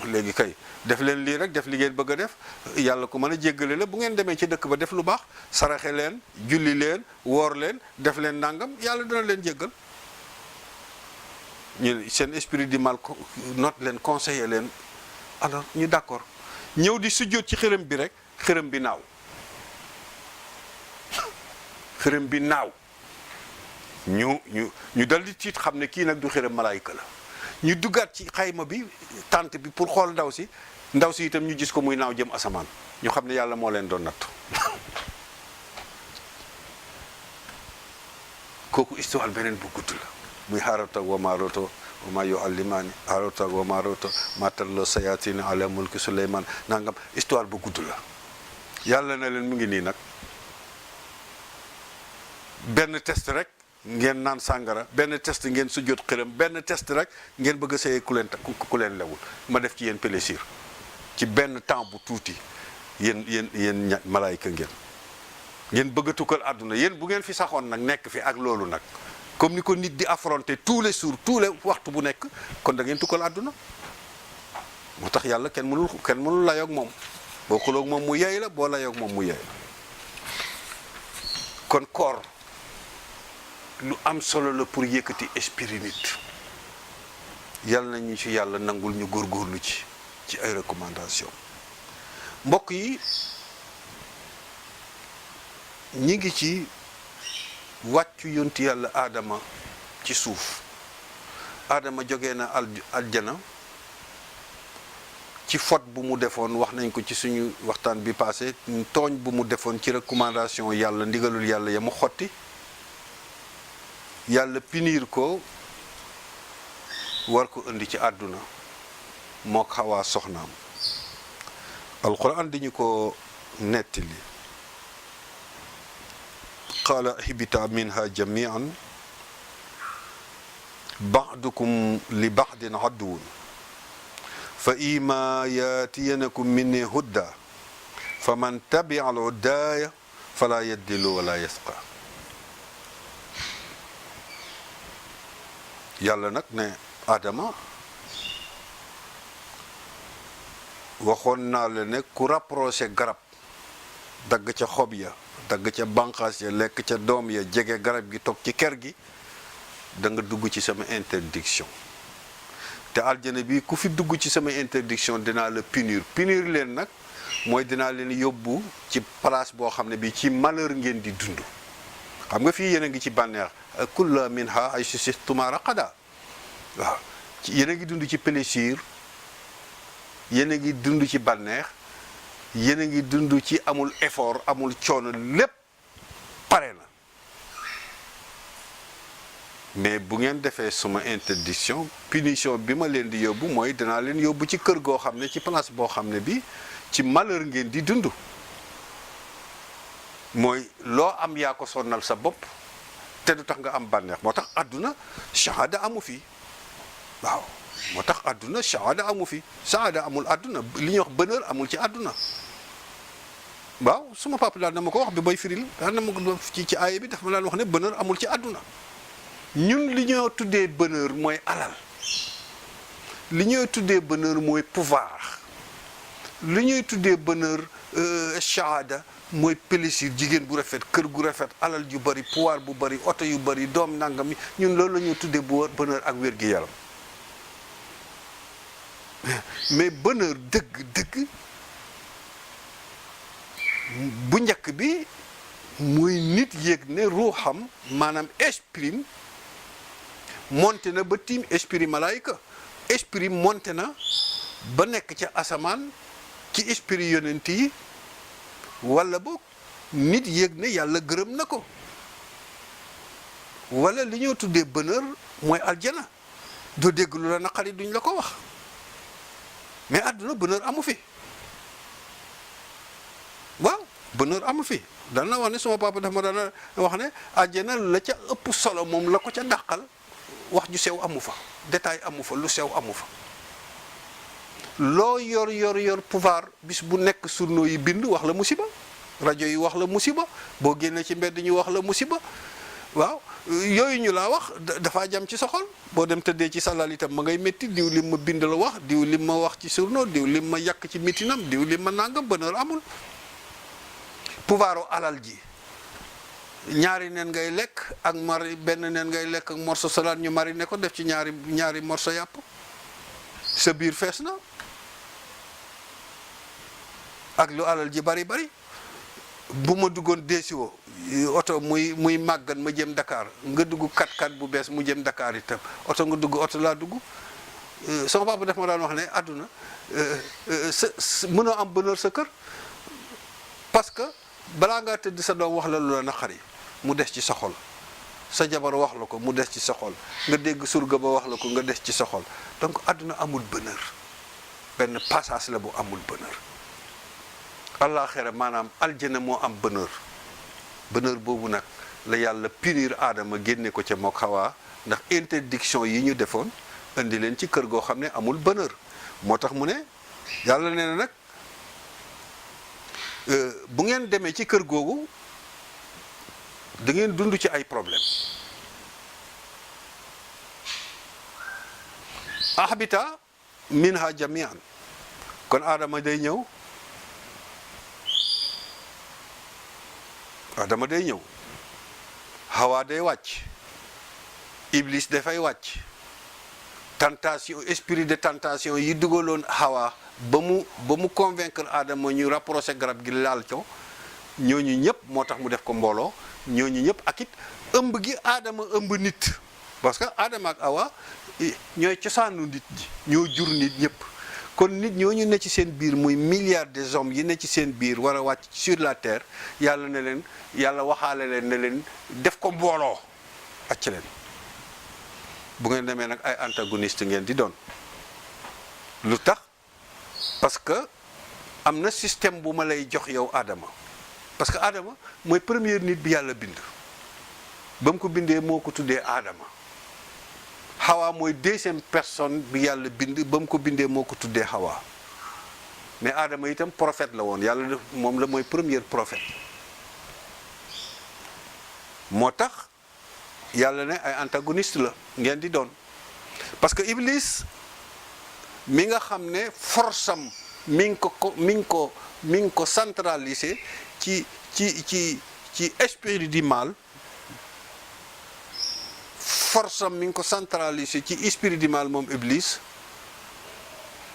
S3: léegi kay def leen lii rek def li ngeen bëgg a def yàlla ko mën a jéggale la bu ngeen demee ci dëkk ba def lu baax saraxe leen julli leen woor leen def leen nangam yàlla dina leen jéggal ñu seen esprit du mal note leen conseiller leen alors ñu d'accord ñëw di sujjóot ci xërëm bi rek xërëm bi naaw ñu dal di tiit xam ne kii nag du xërëm malaayika la ñu duggaat ci xayma bi tànt bi pour xool ndaw si itam ñu gis ko muy naaw jëm asamaan ñu xam ne yàlla moo leen doon natt kooku histoire beneen bu gudd la muy Haaruuta wa Maaruuta wa maa yu'allimaani Haaruuta wa Maaruuta maa tatluu shayaatiinu alaa mulki Suleymaan nangam histoire bu gudd la yàlla na leen mu ngi nii nag benn test rek ngeen naan sàngara benn test ngeen sujjóot xërëm benn test rek ngeen bëgg a sëyee ku leen lewul ma def ci yéen plaisir ci benn temps bu tuuti yéen malaayika ngeen bëgg a tukkal àdduna yéen bu ngeen fi saxoon nag nekk fi ak loolu nag comme ni ko nit di affronter tous les jours tous les waxtu bu nekk kon da ngeen tukkal àdduna moo tax yàlla kenn mënul layoog moom boo xuloog moom mu yey la boo layoog moom mu yey la kon koor lu am solo la pour yëkkati esprit nit yàlla nañu ci yàlla nangul ñu góorgóorlu ci ay recommandation mbokk yi ñi ngi ci wàccu yonti yàlla aadama ci suuf aadama jógee na aljana ci faute bu mu defoon wax nañ ko ci suñu waxtaan bi passé tooñ bu mu defoon ci recommandation yàlla ndigalul yàlla ya mu xotti yàlla punir ko war ko indi ci àdduna moo Xawaa soxnaam alquran di ñu ko nettali qaala ihbita minha jamian ba'dukum li ba'din aduwwun fa imma yaatiyanakum minni huda fa man tabi'a al-hudaaya fala yadillu wala yasqa yàlla nag ne Adama waxoon naa la ne ku rapproché garab dagg ca xob ya dagg ca bànqaas ya lekk ca doom ya jege garab gi toog ci kër gi da nga dugg ci sama interdiction te aljana bi ku fi dugg ci sama interdiction dinaa la punir leen nag mooy dinaa leen yóbbu ci place boo xam ne bi ci malheur ngeen di dund xam nga fii yéen a ngi ci bànneex kulla minha ay susistuma raqada waaw yéen a ngi dund ci plaisir yéen a ngi dund ci bànneex yéen a ngi dund ci amul effort amul coono lépp pare na mais bu ngeen defee suma interdiction punition bi ma leen di yóbbu mooy dinaa leen yóbbu ci kër goo xam ne ci place boo xam ne bi ci malheur ngeen di dund mooy loo am yaa ko sonnal sa bopp te du tax nga am bànneex moo tax àdduna shahada amu fi waaw moo tax àdduna shahada amu fi shahada amul àdduna li ñuy wax bonheur amul ci àdduna waaw suma papa daal na ma ko wax bi bay firil daal na ma ko ci aaya bi daf ma daan wax ne bonheur amul ci àdduna ñun li ñoo tuddee bonheur mooy alal li ñuy tuddee bonheur mooy pouvoir li ñuy tuddee bonheur shahada mooy plaisir jigéen bu rafet kër gu rafet alal ju bari pouvoir bu bari oto yu bari doom nangam ñun loolu la ñuy tuddee bonheur ak wér-gi-yaram mais bonheur dëgg bu njëkk bi muy nit yéeg ne ruuxam maanaam esprit monté na ba tiim esprit malaayika esprit monté na ba nekk ca asamaan ci esprit yonent yi wala boog nit yéeg ne yàlla gërëm na ko wala li ñoo tuddee bonheur mooy aljana doo dégg lu la naqari duñ la ko wax mais àdduna bonheur amu fi waaw bonheur amu fi dana wax ne sama papa dafa ma dana wax ne àjjana la ca ëpp solo moom la ko ca dàqal wax ju sew amu fa détail amu fa lu sew amu fa loo yor pouvoir bis bu nekk journaux yi bind wax la musiba rajo yi wax la musiba boo génnee ci mbedd ñu wax la musiba waaw yooyu ñu laa wax dafaa jam ci sa xol boo dem tëddee ci sa lal itam ma ngay métti diw lim ma bind la wax diw lim ma wax ci journaux diw lim ma yàq ci mitinam diw lim ma nangam bonheur amul pouvoiru alal ji ñaari neen ngay lekk ak benn neen ngay lekk ak morceau salade ñu mariner ko def ci ñaari morceau yàpp sa biir fees na ak lu alal ji bari bu ma duggoon DCO oto muy màggan ma jëm Dakar nga dugg 4x4 bu bees mu jëm Dakar itam oto nga dugg oto laa dugg sama papa def ma daan wax ne àdduna mënoo am bonheur sa kër parce que balaa ngaa tëdd sa doom wax la lu la naqari mu des ci sa xol sa jabar wax la ko mu des ci sa xol nga dégg surga ba wax la ko nga des ci sa xol donc àdduna amul bonheur benn passage la bu amul bonheur àllaaxira maanaam aljana moo am bonheur boobu nag la yàlla punir aadama génne ko ca mook Hawa ndax interdiction yi ñu defoon indi leen ci kër goo xam ne amul bonheur moo tax mu ne yàlla nee na nag bu ngeen demee ci kër googu da ngeen dund ci ay problème ahbita minha jamian kon aadama day ñëw Hawa day wàcc Iblis dafay wàcc tentation esprit de tentation yi dugaloon Hawa ba mu convaincre Adama ñu rapproché garab gi laal co ñooñu ñëpp moo tax mu def ko mbooloo ñooñu ñëpp ak it ëmb gi Adama ëmb nit parce que Adama ak Hawa ñooy cosaanu nit ñoo jur nit ñëpp kon nit ñooñu ne ci seen biir muy milliards des hommes yi ne ci seen biir war a wàcc sur la terre yàlla waxaale leen ne leen def ko mbooloo acc leen bu ngeen demee nag ay antagoniste ngeen di doon lu tax parce que am na système bu ma lay jox yow Adama parce que Adama mooy premier nit bi yàlla bind ba mu ko bindee moo ko tuddee Adama Hawa mooy deuxième personne bi yàlla bind ba mu ko bindee moo ko tuddee Hawa mais Adama itam prophète la woon yàlla moom la mooy premier prophète moo tax yàlla ne ay antagoniste la ngeen di doon parce que Iblis mi nga xam ne force am mi ngi ko centralisé ci esprit du mal force am mi ngi ko centralisé ci esprit du mal moom Iblis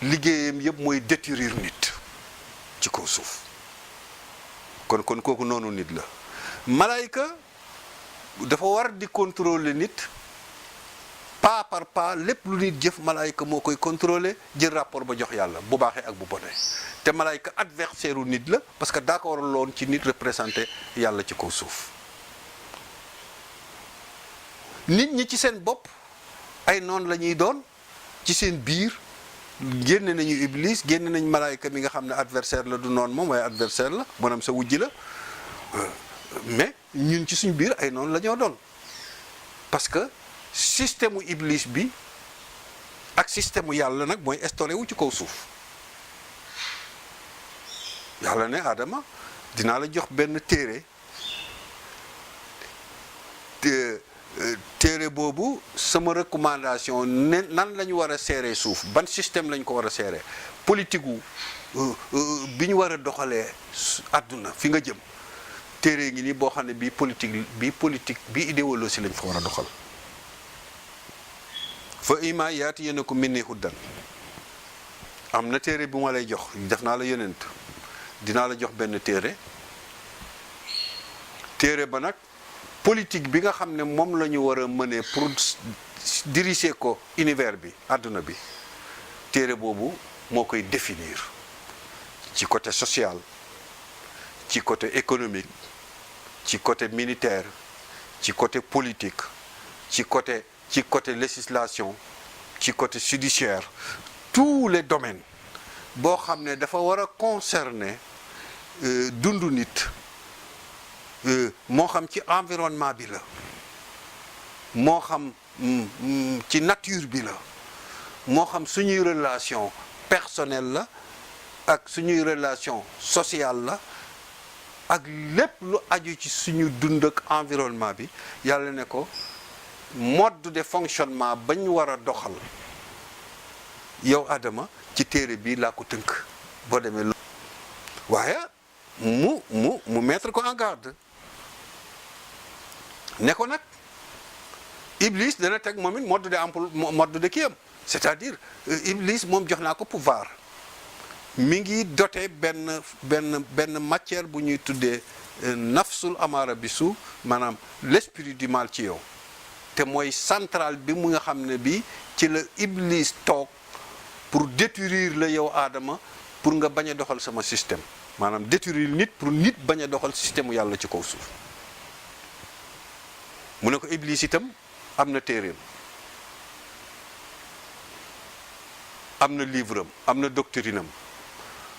S3: liggéeyam yëpp mooy détruire nit ci kaw suuf kon kooku noonu nit la malaayka dafa war di contrôler nit pas par pas lépp lu nit jëf malaayka moo koy contrôler jël rapport ba jox yàlla bu baaxee ak bu bonee te malaayka adversaire u nit la parce que d'accord loon ci nit représenté yàlla ci kaw suuf nit ñi ci seen bopp ay noon la ñuy doon ci seen biir génne nañu Iblis génne nañ malaayka mi nga xam ne adversaire la du noon moom waaye adversaire la maanaam sa wujj la mais ñun ci suñ biir ay noonu la ñoo doon parce que système u Iblis bi ak système u yàlla nag mooy instauré wu ci kaw suuf yàlla ne Adama dinaa la jox benn téere boobu sama recommandation ne nan la ñu war a seeree suuf ban système lañ ko war a seeree politique wu bi ñu war a doxalee àdduna fi nga jëm téere ngi ni boo xam ne bii politique bi idéologie lañ fa war a doxal fa ima yaatiyannakum minni hudan am na téere bu ma lay jox def naa la yonent dinaa la jox benn téere ba nag politique bi nga xam ne moom la ñu war a mënee pour diriger ko univers bi àdduna bi téere boobu moo koy définir ci côté social ci côté économique ci côté militaire ci côté politique ci côté législation ci côté judiciaire tous les domaines boo xam ne dafa war a concerner dundu nit moo xam ci environnement bi la moo xam ci nature bi la moo xam suñuy relation personnelle la ak suñuy relation sociale la ak lépp lu aju ci suñu dund ak environnement bi yàlla ne ko mode de fonctionnement bañ war a doxal yow Adama ci téere bii laa ko tënk boo demee waaye mu mettre ko en garde ne ko nag Iblis dana teg moom it mode de kiyam c'est-à-dire Iblis moom jox naa ko pouvoir mi ngi doté benn matière bu ñuy tuddee nafsul amara bisu maanaam l'esprit du mal ci yow te mooy central bi mu nga xam ne bi ci la Iblis toog pour détruire la yow Adama pour nga bañ a doxal sama système maanaam détruire nit pour nit bañ a doxal système yàlla ci kaw suuf mu ne ko Iblis itam am na téeréem am na livre am na doctrine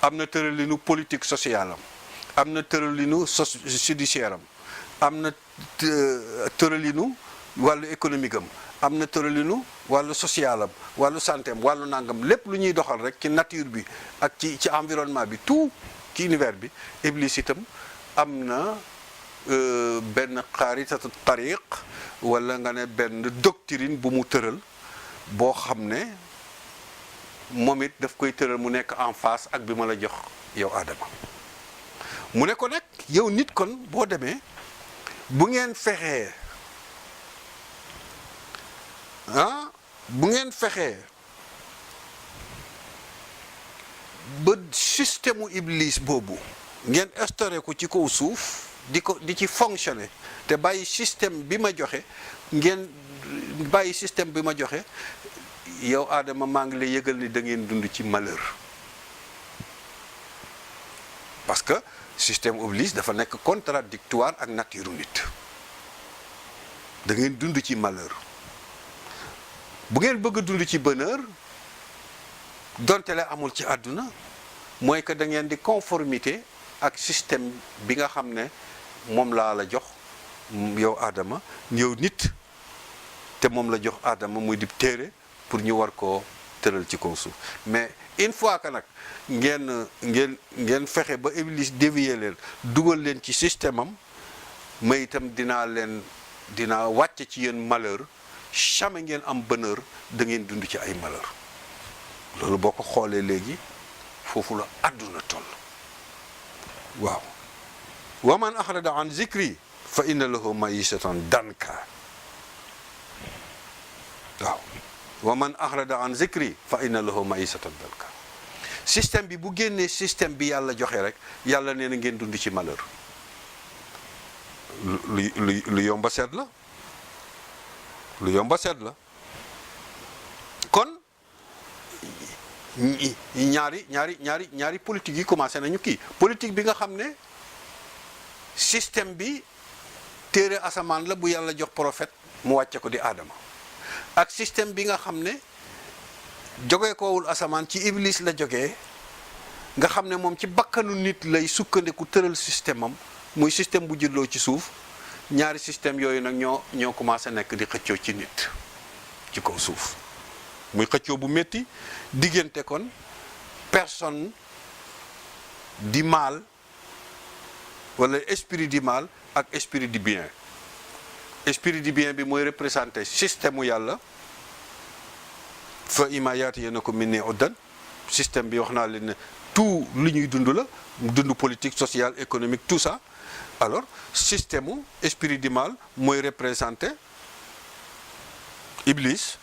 S3: am na tëralinu politique sociale am na tëralinu judiciaire am na tëralinu wàllu économique am na tëralinu wàllu social am wàllu santé am wàllu nangam lépp lu ñuy doxal rek ci nature bi ak ci environnement bi tout ci univers bi Iblis itam am na benn xaaritatu tariq wala nga ne benn doctrine bu mu tëral boo xam ne moom it daf koy tëral mu nekk en face ak bi ma la jox yow Adama mu ne ko nag yow nit kon boo demee bu ngeen fexee ba système u Iblis boobu ngeen instauré ko ci kaw suuf di ci fonctionner te bàyyi système bi ma joxe ngeen bàyyi système bi ma joxe yow Adama maa ngi lay yëgal ni da ngeen dund ci malheur parce que système Iblis dafa nekk contradictoire ak nature nit da ngeen dund ci malheur bu ngeen bëgg a dund ci bonheur donte la amul ci àdduna mooy que da ngeen di conformité ak système bi nga xam ne moom laa la jox yow Adama yow nit te moom la jox Adama muy di téere pour ñu war koo tëral ci kaw suuf mais une fois que nag ngeen fexe ba Iblis dévier leen dugal leen ci système am ma itam dinaa wàcce ci yéen malheur jamais ngeen am bonheur da ngeen dund ci ay malheur loolu boo ko xoolee léegi foofu la àdduna toll waaw wa man axrada an zikri fa inna lahu maishatan danka waaw wa man axrada an zikri fa inna lahu maishatan danka système bi bu génnee système bi yàlla joxe rek yàlla nee na ngeen dund ci malheur lu yomba seet la lu yomba seet la kon ñaari politique yi commencé nañu kii politique bi nga xam ne système bi téere asamaan la bu yàlla jox prophète mu wàcce ko di Adama ak système bi nga xam ne jógee koowul asamaan ci Iblis la jógee nga xam ne moom ci bakkanu nit lay sukkandiku tëral système am muy système bu juddoo ci suuf ñaari système yooyu nag ñoo commencé nekk di xëccoo ci nit ci kaw suuf muy xëccoo bu métti diggante kon personne du mal wala esprit du mal ak esprit du bien esprit du bien bi mooy représenté système mu yàlla fa ima yaatiyannakum minni hudan système bi wax naa leen ne tout li ñuy dund la dund politique social économique tout ça alors système mu esprit du mal mooy représenté Iblis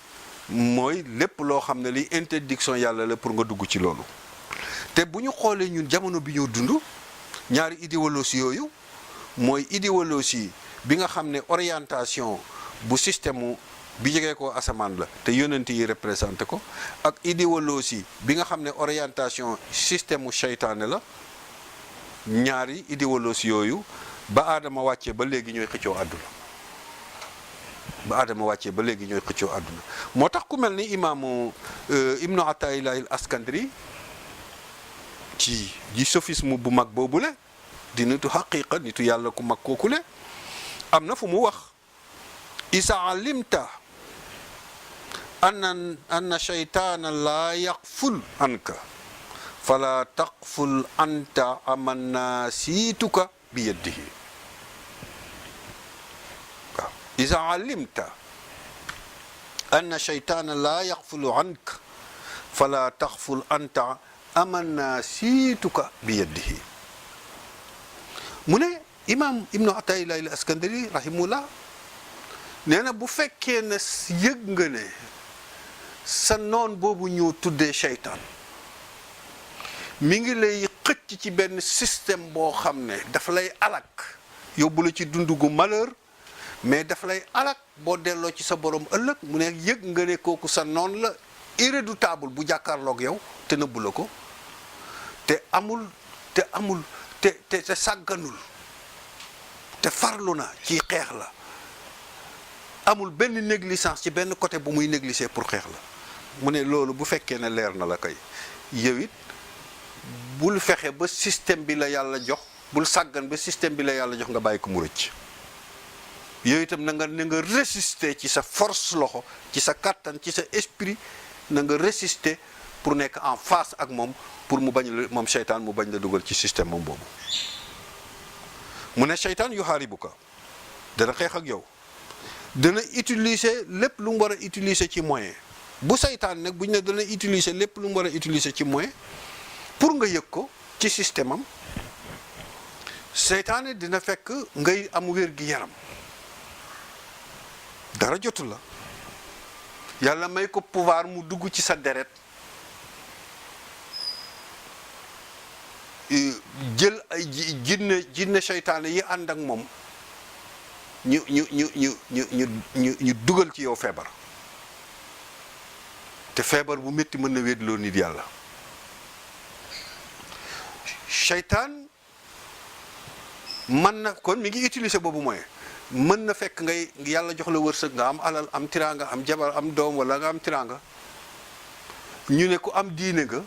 S3: mooy lépp loo xam ne li interdiction yàlla la pour nga dugg ci loolu te bu ñu xoolee ñun jamono bi ñoo dund ñaari idéologie yooyu mooy idéologie bi nga xam ne orientation bu système bi jegee ko asamaan la te yonent yi représenté ko ak idéologie bi nga xam ne orientation système mu seytaane la ñaari idéologie yooyu ba Adama wàccee ba léegi ñooy xëccoo àdduna moo tax ku mel ni imaamu ibnu Ataillah al Askandari ci sophisme bu mag boobule di nitu xaqiqa nitu yàlla ku mag kookule am na fu mu wax isa alimta anna shaytaana laa yaqful anka fala taqful anta aman naasiituka bi yadihi waaw iza alimta anna shaytaana laa yaxfulu anka fala taxful anta amanna siituka bi yadihi mu ne imam ibnu Ataillah al Askandari rahimahullah nee na bu fekkee ne yëg nga ne sa noon boobu ñu tuddee seytaan mi ngi lay xëcc ci benn système boo xam ne dafa lay alak yóbbu la ci dundu gu malheur mais dafa lay alak boo delloo ci sa borom ëllëg mu ne yëg nga ne kooku sa noon la irrédoutable bu jàkkaarloog yow te nëbbu la ko te amul te sàgganul te farlu na ci xeex la amul benn négligence ci benn côté bu muy négliger pour xeex la mu ne loolu bu fekkee ne leer na la kay yow it bul fexe ba système bi la yàlla jox bul sàggan ba système bi la yàlla jox nga bàyyi ko mu rëcc yow itam na nga résister ci sa force loxo ci sa kàttan ci sa esprit na nga résister pour nekk en face ak moom pour mu bañ la moom seytaan mu bañ la dugal ci système moom boobu mu ne seytaan yu xaaribuka dana xeex ak yow dana utiliser lépp lu mu war a utiliser ci moyen bu seytaan nag bu ñu ne dana utiliser lépp lu mu war a utiliser ci moyen pour nga yëg ko ci système am seytaane dina fekk ngay am wér gi yaram dara jotul la yàlla may ko pouvoir mu dugg ci sa deret jël ay jinne seytaane yi ànd ak moom ñu dugal ci yow feebar te feebar bu métti mën na wéetloo nit yàlla seytaan mën na kon mi ngi utiliser boobu moyen mën na fekk ngay yàlla jox la wërsëg nga am alal am tiraanga am jabar am doom wala nga am tiraanga ñu ne ku am diine nga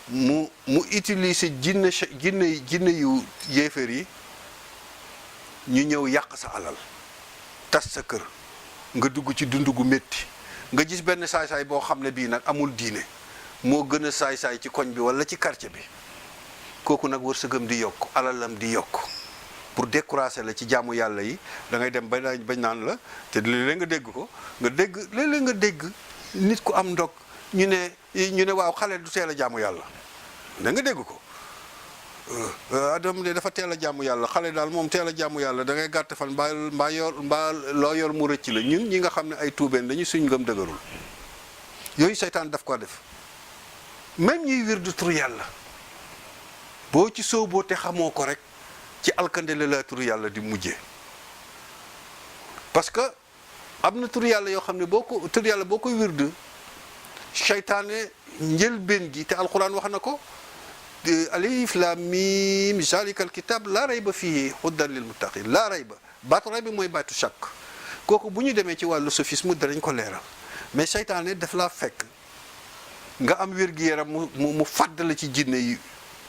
S3: mu utiliser jinne yu yéeféer yi ñu ñëw yàq sa alal tas sa kër nga dugg ci dund gu métti nga gis benn saay-saay boo xam ne bii nag amul diine moo gën a saay-saay ci koñ bi wala ci quartier bi kooku nag wërsëgam di yokk alalam di yokk pour décourager la ci jaamu yàlla yi da ngay dem bañ naan la te léeg-léeg nga dégg ko léeg-léeg nga dégg nit ku am ndog ñu ne waaw xale du teel a jaamu yàlla da nga dégg ko Adam de dafa teel a jaamu yàlla xale daal moom teel a jaamu yàlla da ngay gàtt fan mbaa loo yor mu rëcc la ñun ñi nga xam ne ay tuubeen dañu suñ ngëm dëgërul yooyu seytaan daf ko def même ñuy wir du tur yàlla boo ci sóoboo te xamoo ko rek ci alkande la tur yàlla di mujjee parce que am na tur yàlla yoo xam ne tur yàlla boo koy wird seytaane njëlbeen gi te alquran wax na ko alif lam mim zalikal kitab laa rayba fihi hudan lil muttaqin laa rayba baatu rayba mooy baatu shakk kooku bu ñu demee ci wàllu sophisme danañ ko leeral mais seytaane daf laa fekk nga am wér-gi-yaram mu fàdd la ci jinne yi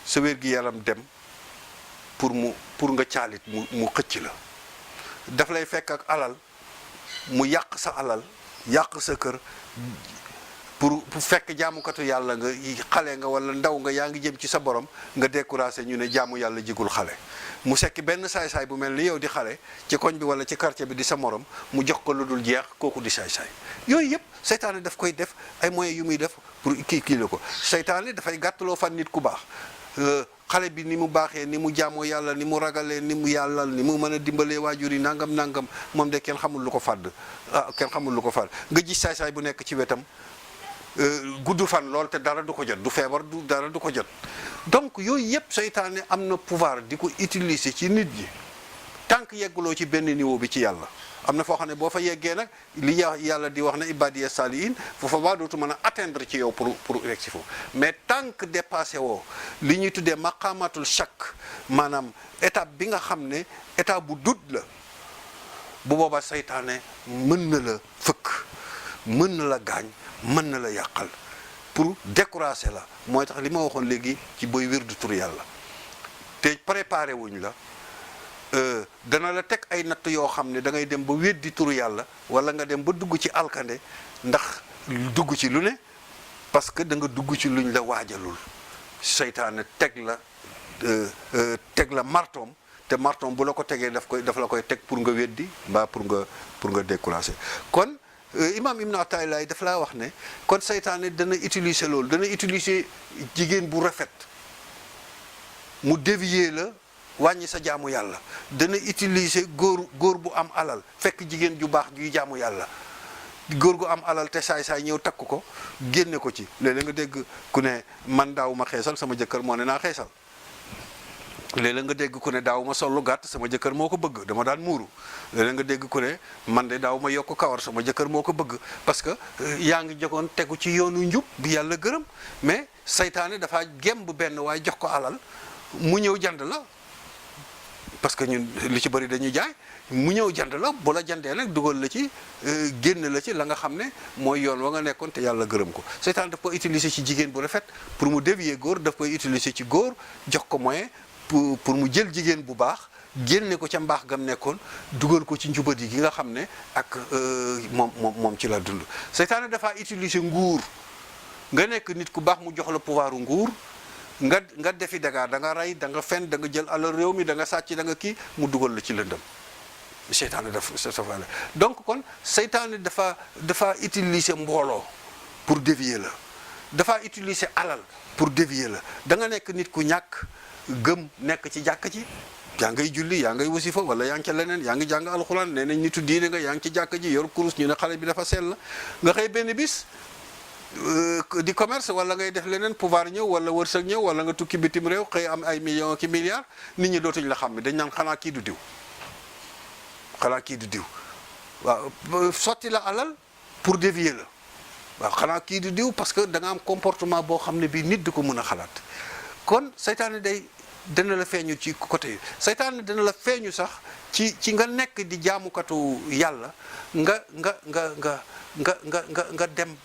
S3: sa wér-gi-yaram dem pour nga caalit mu xëcc la daf lay fekk ak alal mu yàq sa alal yàq sa kër pour fekk jaamukatu yàlla nga xale nga wala ndaw nga yaa ngi jëm ci sa borom nga découragé ñu ne jaamu yàlla jigul xale mu sekk benn saay-saay bu mel ni yow di xale ci koñ bi wala ci quartier bi di sa morom mu jox ko lu dul jeex kooku di saay-saay yooyu yëpp seytaane daf koy def ay moyens yu muy def pour kii la ko seytaane dafay gàttaloo fan nit ku baax xale bi ni mu baaxee ni mu jaamoo yàlla ni mu ragalee ni mu yàllal ni mu mën a dimbalee waajur yi nangam moom de kenn xamul lu ko fàdd kenn xamul lu ko fàdd nga gis saay-saay bu nekk ci wetam gudd fan lool te dara du ko jot du feebar du dara du ko jot donc yooyu yëpp seytaane am na pouvoir di ko utiliser ci nit ñi tant que yegguloo ci benn niveau bi ci yàlla am na foo xam ne boo fa yeggee nag li yàlla di wax ne ibadiya salihin foofa baa dootu mën a atteindre ci yow pour rek si foofu mais tant que dépassé woo li ñuy tuddee maqamatul shakk maanaam étape bi nga xam ne étape bu dut la bu boobaa seytaane mën na la fëkk mën na la gaañ mën na la yàqal pour décourager la mooy tax li ma waxoon léegi ci booy wér du tur yàlla te préparé wuñ la dana la teg ay natt yoo xam ne da ngay dem ba weddi turu yàlla wala nga dem ba dugg ci alkande ndax dugg ci lu ne parce que da nga dugg ci luñ la waajalul seytaane teg la teg la martoom te martoom bu la ko tegee daf la koy teg pour nga weddi mbaa pour nga décourager kon imam Ibn Ata'illah daf laa wax ne kon seytaane dana utiliser loolu dana utiliser jigéen bu rafet mu dévier la wàññi sa jaamu yàlla dana utiliser góor bu am alal fekk jigéen ju baax juy jaamu yàlla góor gu am alal te saay-saay ñëw takk ko génne ko ci léeg-léeg nga dégg ku ne man daawuma xeesal sama jëkkër moo ne naa xeesal léeg-léeg nga dégg ku ne daawuma sollu gàtt sama jëkkër moo ko bëgg dama daan muuru léeg-léeg nga dégg ku ne man de daawuma yokk kawar sama jëkkër moo ko bëgg parce que yaa ngi jogoon tegu ci yoonu njub bi yàlla gërëm mais saytaane dafa gemb benn waaye jox ko alal mu ñëw jand la parce que ñun li ci bëri dañuy jaay mu ñëw jand la bu la jandee nag dugal la ci génn la ci la nga xam ne mooy yoon wa nga nekkoon te yàlla gërëm ko seytaan daf koy utiliser ci jigéen bu rafet pour mu dévier góor daf koy utiliser ci góor jox ko moyen pour mu jël jigéen bu baax génne ko ca mbaax gam nekkoon dugal ko ci njubadi gi nga xam ne ak moom ci la dund seytaane dafa utiliser nguur nga nekk nit ku baax mu jox la pouvoiru nguur nga defi daga da nga rey da nga fen da nga jël alal réew mi da nga sàcc da nga kii mu dugal la ci lëndëm seytaane dafa donc kon seytaane dafa utiliser mbooloo pour dévier la dafa utiliser alal pour dévier la da nga nekk nit ku ñàkk gëm nekk ci jàkk ci yaa ngay julli yaa ngay wasifa wala yaa ngi ca leneen yaa ngi jàng alxuraan nee nañ nitu diine nga yaa ngi ci jàkk ji yor kurus ñu ne xale bi dafa sell nga xëy benn bis di commerce wala ngay def leneen pouvoir ñëw wala wërsëg ñëw wala nga tukki bitim réew xëy am ay millions ki milliards nit ñi dootuñ la xam ne dañ naan xanaa kii du diw waaw sotti la alal pour dévier la waaw xanaa kii du diw parce que da nga am comportement boo xam ne bii nit du ko mën a xalaat kon seytaane dana la feeñu ci côté yi seytaane dana la feeñu sax ci nga nekk di jaamukatu yàlla nga dem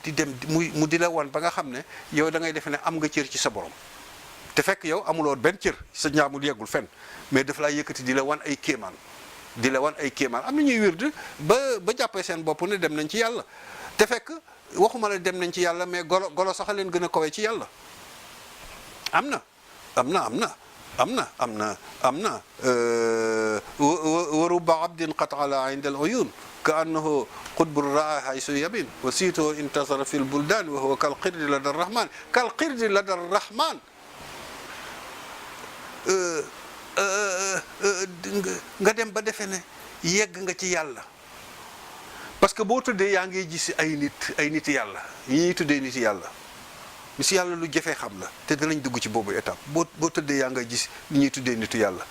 S3: mu di la wan ba nga xam ne yow da ngay defe ne am nga cër ci sa borom te fekk yow amuloo benn cër sa njaamul yeggul fenn mais daf laa yëkkati di la wan ay kéemaan am na ñuy wird ba jàppee seen bopp ne dem nañ ci yàlla te fekk waxuma la dem nañ ci yàlla mais golo sax a leen gën a kawe ci yàlla am na wa rubba abdin qad ala inda al uyun ka annahu qutbu raa haysu yabin wa siito intasara fi l buldan wa huwa kal qirdi lada rahman nga dem ba defe ne yegg nga ci yàlla parce que boo tëddee yaa ngi gis ay nit yàlla yi ñuy tuddee nit yàlla si yàlla lu jafee xam la te danañ dugg ci boobu étape boo tëddee yaa ngay gis li ñuy tuddee nitu yàlla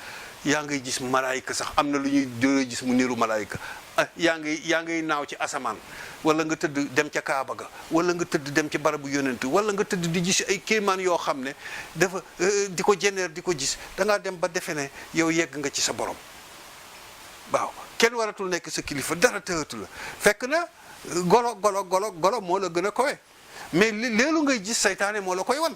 S3: yaa ngay gis malaayika sax am na lu ñuy doole gis mu niru malaayika yaa ngay naaw ci asamaan wala nga tëdd dem ca Kaaba ga wala nga tëdd dem ci barabu yonent wala nga tëdd di gis ay kéemaan yoo xam ne dafa di ko jeneer di ko gis da ngaa dem ba defe ne yow yegg nga ci sa borom waaw kenn waratul nekk sa kilifa dara tëatu la fekk na golo moo la gën a kowe mais léelu ngay gis saytaane moo la koy wan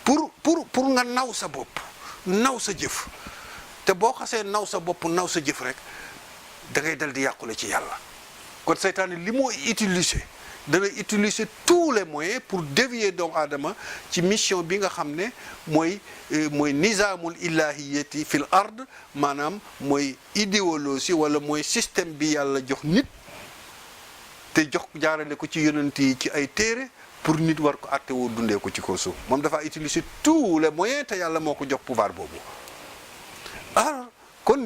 S3: pour nga naw sa bopp naw sa jëf te boo xasee naw sa bopp naw sa jëf rek da ngay dal di yàqule ci yàlla kon saytaane li moo dana utiliser tous les moyens pour dévier doomu aadama ci mission bi nga xam ne mooy nizaamul ilahiyati fil ard maanaam mooy idéologie wala mooy système bi yàlla jox nit te jox jaarale ko ci yonent yi ci ay téere pour nit war ko àtte woo dundee ko ci kaw suuf moom dafa utiliser tous les moyens te yàlla moo ko jox pouvoir boobu alors kon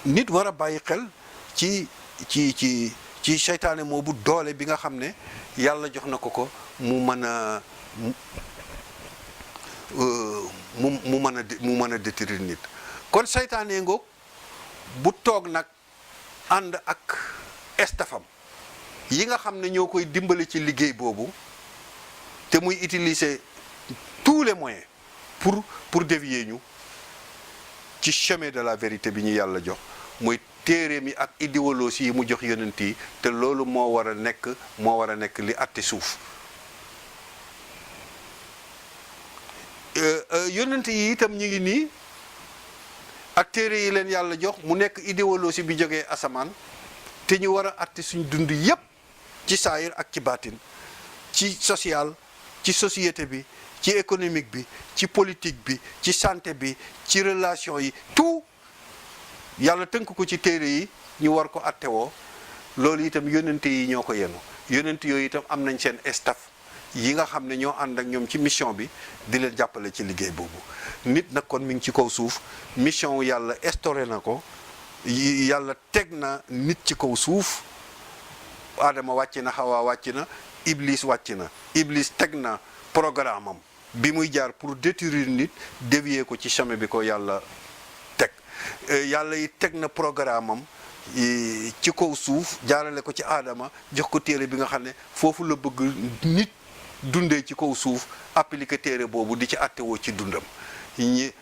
S3: nit war a bàyyi xel ci seytaane moobu doole bi nga xam ne yàlla jox na ko mu mën a détruire nit kon seytaane ngoog bu toog nag ànd ak estafam yi nga xam ne ñoo koy dimbali ci liggéey boobu te muy utiliser tous les moyens pour dévier ñu ci chemin de la vérité bi ñu yàlla jox muy téere mi ak idéologie yi mu jox yonent yi te loolu moo war a nekk li àtte suuf yonent yi itam ñu ngi nii ak téere yi leen yàlla jox mu nekk idéologie bi jógee asamaan te ñu war a àtte suñ dund yépp ci saayir ak ci baatin ci social ci société bi ci économique bi ci politique bi ci santé bi ci relation yi tout yàlla tënk ko ci téere yi ñu war ko attewoo loolu itam yonent yi ñoo ko yenu yonent yooyu itam am nañ seen staff yi nga xam ne ñoo ànd ak ñoom ci mission bi di leen jàppale ci liggéey boobu nit nag kon mi ngi ci kaw suuf mission yàlla instauré na ko yàlla teg na nit ci kaw suuf Adama wàcc na Hawa wàcc na Iblis wàcc na Iblis teg na programme am bi muy jaar pour détruire nit dévier ko ci chemin bi ko yàlla teg yàlla yi teg na programme am ci kaw suuf jaarale ko ci Adama jox ko téere bi nga xam ne foofu la bëgg nit dundee ci kaw suuf appliquer téere boobu di ci attewoo ci dundam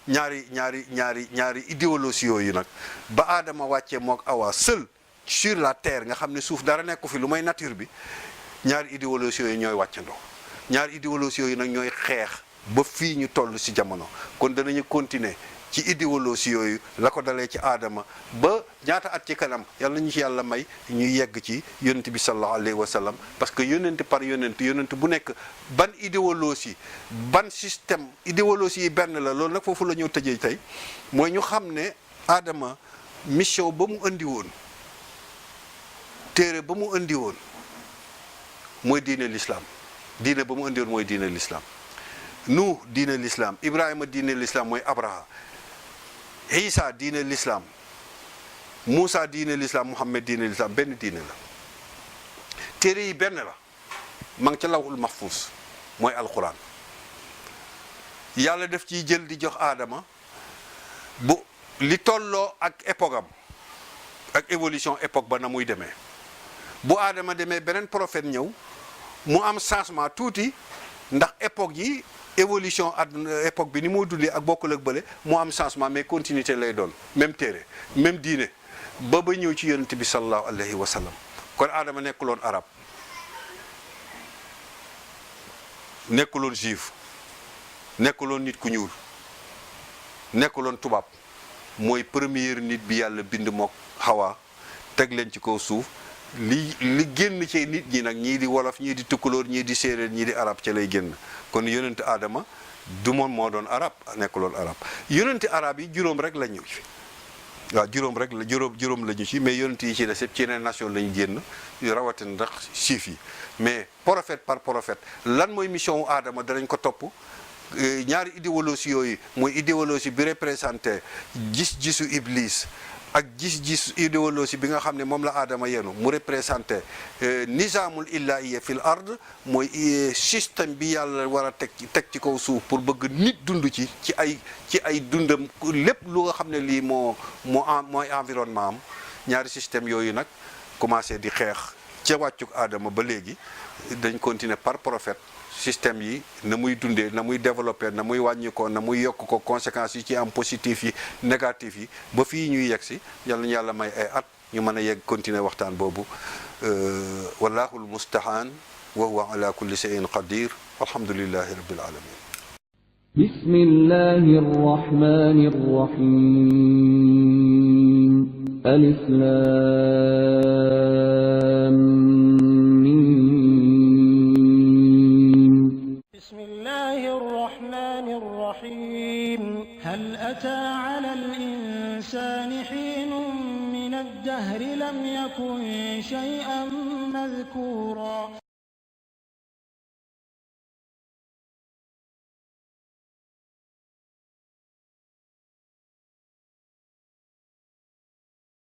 S3: ñaari idéologie yooyu nag ba Adama wàccee mook Awa seul sur la terre nga xam ne suuf dara nekku fi lu may nature bi ñaari idéologie yooyu ñooy wàccandoo ñaari idéologie yooyu nag ñooy xeex ba fii ñu toll ci jamono kon danañu continuer ci idéologie yooyu la ko dalee ci Adama ba ñaata at ci kanam yàlla ñu ci yàlla may ñu yegg ci yonent bi sallallahu alayhi wa sallam parce que yonent par yonent bu nekk ban idéologie ban système idéologie yi benn la loolu nag foofu la ñëw tëjee tey mooy ñu xam ne Adama mission ba mu indi woon téere ba mu indi woon mooy diine l'islam diine ba mu indi woon mooy diine l'islam Nuh diine l'islam Ibrahima diine l'islam mooy Abraha Isa diine l'islam Moussa diine l'islam Muhammad diine l'islam benn diine la téere yi benn la ma ngi ca lawhul mahfuz mooy alquran yàlla def ciy jël di jox Adama bu li tolloo ak époque am ak évolution époque ba na muy demee bu Adama demee beneen prophète ñëw mu am changement tuuti ndax époque yi évolution àdduna époque bi ni moo dundee ak bokkul ak bële moo am changement mais continuité lay doon même téere même diine ba ñëw ci yonent bi sallallahu alayhi wa sallam kon Adama nekkuloon arab nekkuloon juif nekkuloon nit ku ñuul nekkuloon tubaab mooy première nit bi yàlla bind mook Hawa teg leen ci kaw suuf li génn ci nit ñi nag ñii di wolof ñii di tukkulóor ñii di séeréer ñii di arab ca lay génn kon yonent Adama du moom moo doon arab nekkuloon arab yonenti arab yi juróom rek la ñu ci waaw juróom la ñu ci mais yonent yi ci des yëpp ci yeneen nation la ñu génn rawatina ndax siif yi mais prophète par prophète lan mooy mission wu Adama danañ ko topp ñaari idéologie yooyu mooy idéologie bi représenté gis-gisu Iblis ak gis-gis idéologie bi nga xam ne moom la Adama yenu mu représenté nizaamul illahiyya fil ard mooy système bi yàlla war a teg ci kaw suuf pour bëgg nit dund ci ay dundam lépp lu nga xam ne lii mooy environnement am ñaari système yooyu nag commencé di xeex ca wàccuk Adama ba léegi dañ continuer par prophète système yi na muy dundee na muy développé na muy wàññi ko na muy yokk ko conséquences yi ci am positif yi négatif yi ba fii ñuy yegg si yàlla ñu yàlla may ay at ñu mën a yegg continuer waxtaan boobu wallahul mustahan wa huwa ala kulli shay'in qadir walhamdulillahi rabbil alamin
S1: bismillahir rahmanir rahim alif lam
S2: هل أتى على الإنسان حين من الدهر لم يكن شيئا مذكورا